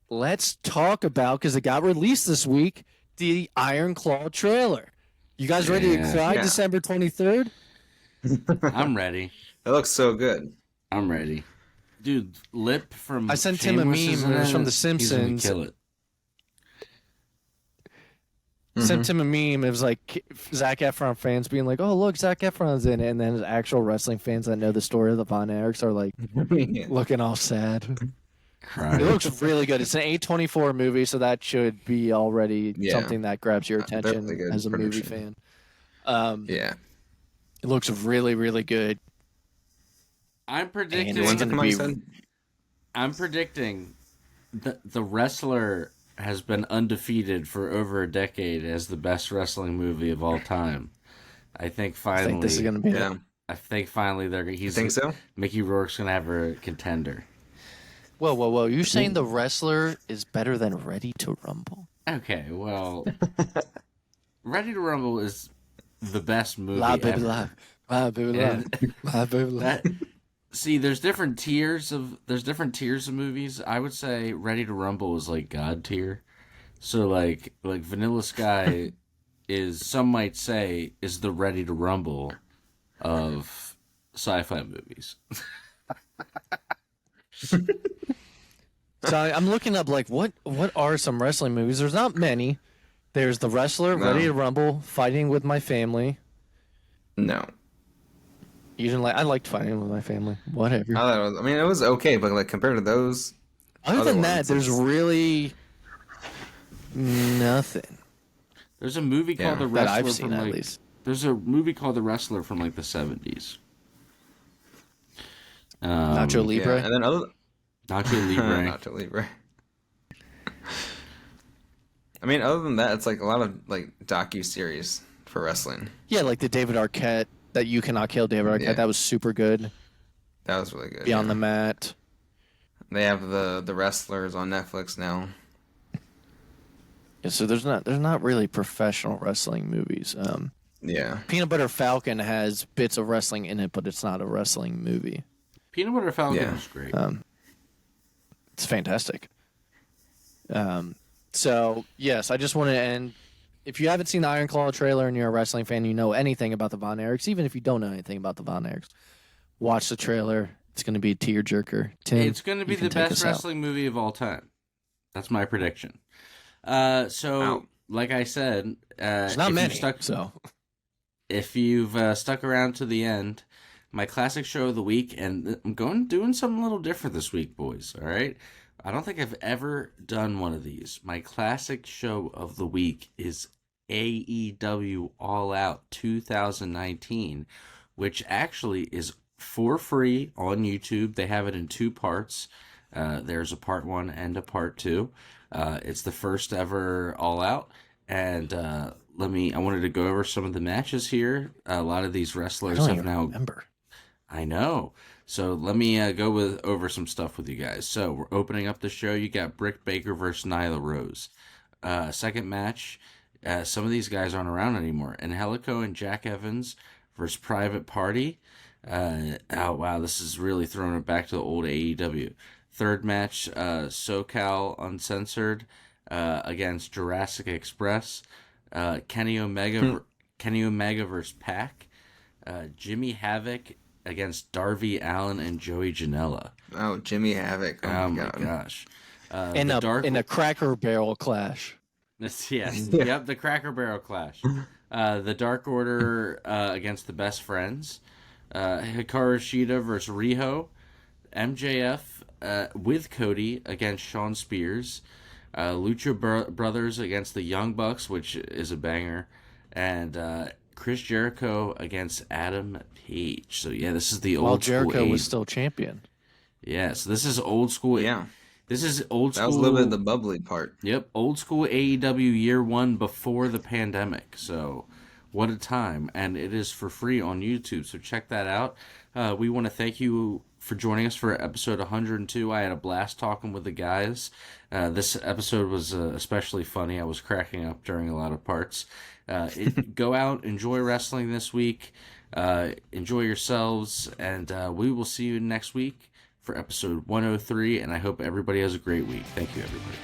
[SPEAKER 2] Let's talk about, because it got released this week, the Iron Claw trailer. You guys ready to cry December 23rd?
[SPEAKER 1] I'm ready.
[SPEAKER 3] That looks so good.
[SPEAKER 1] I'm ready. Dude, Lip from
[SPEAKER 2] I sent him a meme. It was from The Simpsons.
[SPEAKER 1] He's gonna kill it.
[SPEAKER 2] Sent him a meme. It was like Zac Efron fans being like, "Oh, look, Zac Efron's in it," and then actual wrestling fans that know the story of the Von Erichs are like looking all sad. It looks really good. It's an A24 movie, so that should be already something that grabs your attention as a movie fan.
[SPEAKER 3] Yeah,
[SPEAKER 2] it looks really, really good.
[SPEAKER 1] I'm predicting. I'm predicting the wrestler has been undefeated for over a decade as the best wrestling movie of all time. I think finally.
[SPEAKER 2] I think this is going to be.
[SPEAKER 3] Yeah.
[SPEAKER 1] I think finally
[SPEAKER 3] You think so?
[SPEAKER 1] Mickey Rourke's going to have a contender.
[SPEAKER 2] Whoa! You saying the wrestler is better than Ready to Rumble?
[SPEAKER 1] Okay, well, Ready to Rumble is the best movie
[SPEAKER 2] Live, baby,
[SPEAKER 1] ever.
[SPEAKER 2] live. Live, baby, live. Live, baby, live.
[SPEAKER 1] See, there's different tiers of movies. I would say Ready to Rumble is like God tier. So like Vanilla Sky is, some might say, is the Ready to Rumble of sci-fi movies.
[SPEAKER 2] So I'm looking up like what are some wrestling movies? There's not many. There's The Wrestler, Ready to Rumble, Fighting with My Family.
[SPEAKER 3] No.
[SPEAKER 2] You didn't like? I liked Fighting with My Family. Whatever.
[SPEAKER 3] I mean, it was okay, but like compared to those,
[SPEAKER 2] Other than that, there's really nothing.
[SPEAKER 1] There's a movie called The
[SPEAKER 2] that
[SPEAKER 1] Wrestler
[SPEAKER 2] I've seen
[SPEAKER 1] from
[SPEAKER 2] at
[SPEAKER 1] like,
[SPEAKER 2] least.
[SPEAKER 1] there's a movie called The Wrestler from like the 70s.
[SPEAKER 2] Nacho Libre.
[SPEAKER 3] Yeah, and then
[SPEAKER 1] Nacho Libre.
[SPEAKER 3] Nacho Libre. I mean, other than that, it's like a lot of like docu-series for wrestling.
[SPEAKER 2] Yeah, like the David Arquette, that You Cannot Kill David Arquette.
[SPEAKER 3] Yeah.
[SPEAKER 2] That was super good.
[SPEAKER 3] That was really good.
[SPEAKER 2] Beyond the Mat.
[SPEAKER 3] They have the Wrestlers on Netflix now.
[SPEAKER 2] Yeah, so there's not really professional wrestling movies.
[SPEAKER 3] Yeah.
[SPEAKER 2] Peanut Butter Falcon has bits of wrestling in it, but it's not a wrestling movie.
[SPEAKER 1] Peanut Butter Falcon
[SPEAKER 3] Yeah.
[SPEAKER 1] was great.
[SPEAKER 2] It's fantastic. So yes, I just want to end. If you haven't seen the Iron Claw trailer and you're a wrestling fan, you know anything about the Von Erichs. Even if you don't know anything about the Von Erichs, watch the trailer. It's going to be a tearjerker. Tim,
[SPEAKER 1] It's going to be
[SPEAKER 2] you can
[SPEAKER 1] the
[SPEAKER 2] take
[SPEAKER 1] best
[SPEAKER 2] us out.
[SPEAKER 1] wrestling movie of all time. That's my prediction. So,
[SPEAKER 3] Wow.
[SPEAKER 1] like I said,
[SPEAKER 2] There's not
[SPEAKER 1] if
[SPEAKER 2] many.
[SPEAKER 1] you've if you've stuck around to the end, my classic show of the week, and I'm doing something a little different this week, boys. All right, I don't think I've ever done one of these. My classic show of the week is AEW All Out 2019, which actually is for free on YouTube. They have it in 2 parts. There's a part 1 and a part 2. It's the first ever All Out, and I wanted to go over some of the matches here. A lot of these wrestlers have now.
[SPEAKER 2] Remember.
[SPEAKER 1] I know. So let me over some stuff with you guys. So we're opening up the show. You got Britt Baker versus Nyla Rose. Second match. Some of these guys aren't around anymore. Angelico and Jack Evans versus Private Party. Oh wow, this is really throwing it back to the old AEW. Third match, SoCal Uncensored against Jurassic Express. Kenny Omega versus Pac. Jimmy Havoc against Darby Allin and Joey Janela.
[SPEAKER 3] Oh, Jimmy Havoc. Oh my God.
[SPEAKER 1] Gosh.
[SPEAKER 2] In a Cracker Barrel clash.
[SPEAKER 1] Yes. Yep, the Cracker Barrel clash. The Dark Order against the Best Friends. Hikaru Shida versus Riho. MJF with Cody against Shawn Spears. Lucha Brothers against the Young Bucks, which is a banger. And Chris Jericho against Adam Page. So yeah, this is the old school.
[SPEAKER 2] Jericho was still champion.
[SPEAKER 1] Yeah, so this is old school.
[SPEAKER 3] Yeah.
[SPEAKER 1] This is old school.
[SPEAKER 3] That was a little bit of the bubbly part.
[SPEAKER 1] Yep, old school AEW year 1 before the pandemic. So what a time. And it is for free on YouTube. So check that out. We want to thank you for joining us for episode 102. I had a blast talking with the guys. This episode was especially funny. I was cracking up during a lot of parts. Go out, enjoy wrestling this week. Enjoy yourselves. And we will see you next week for episode 103. And I hope everybody has a great week. Thank you, everybody.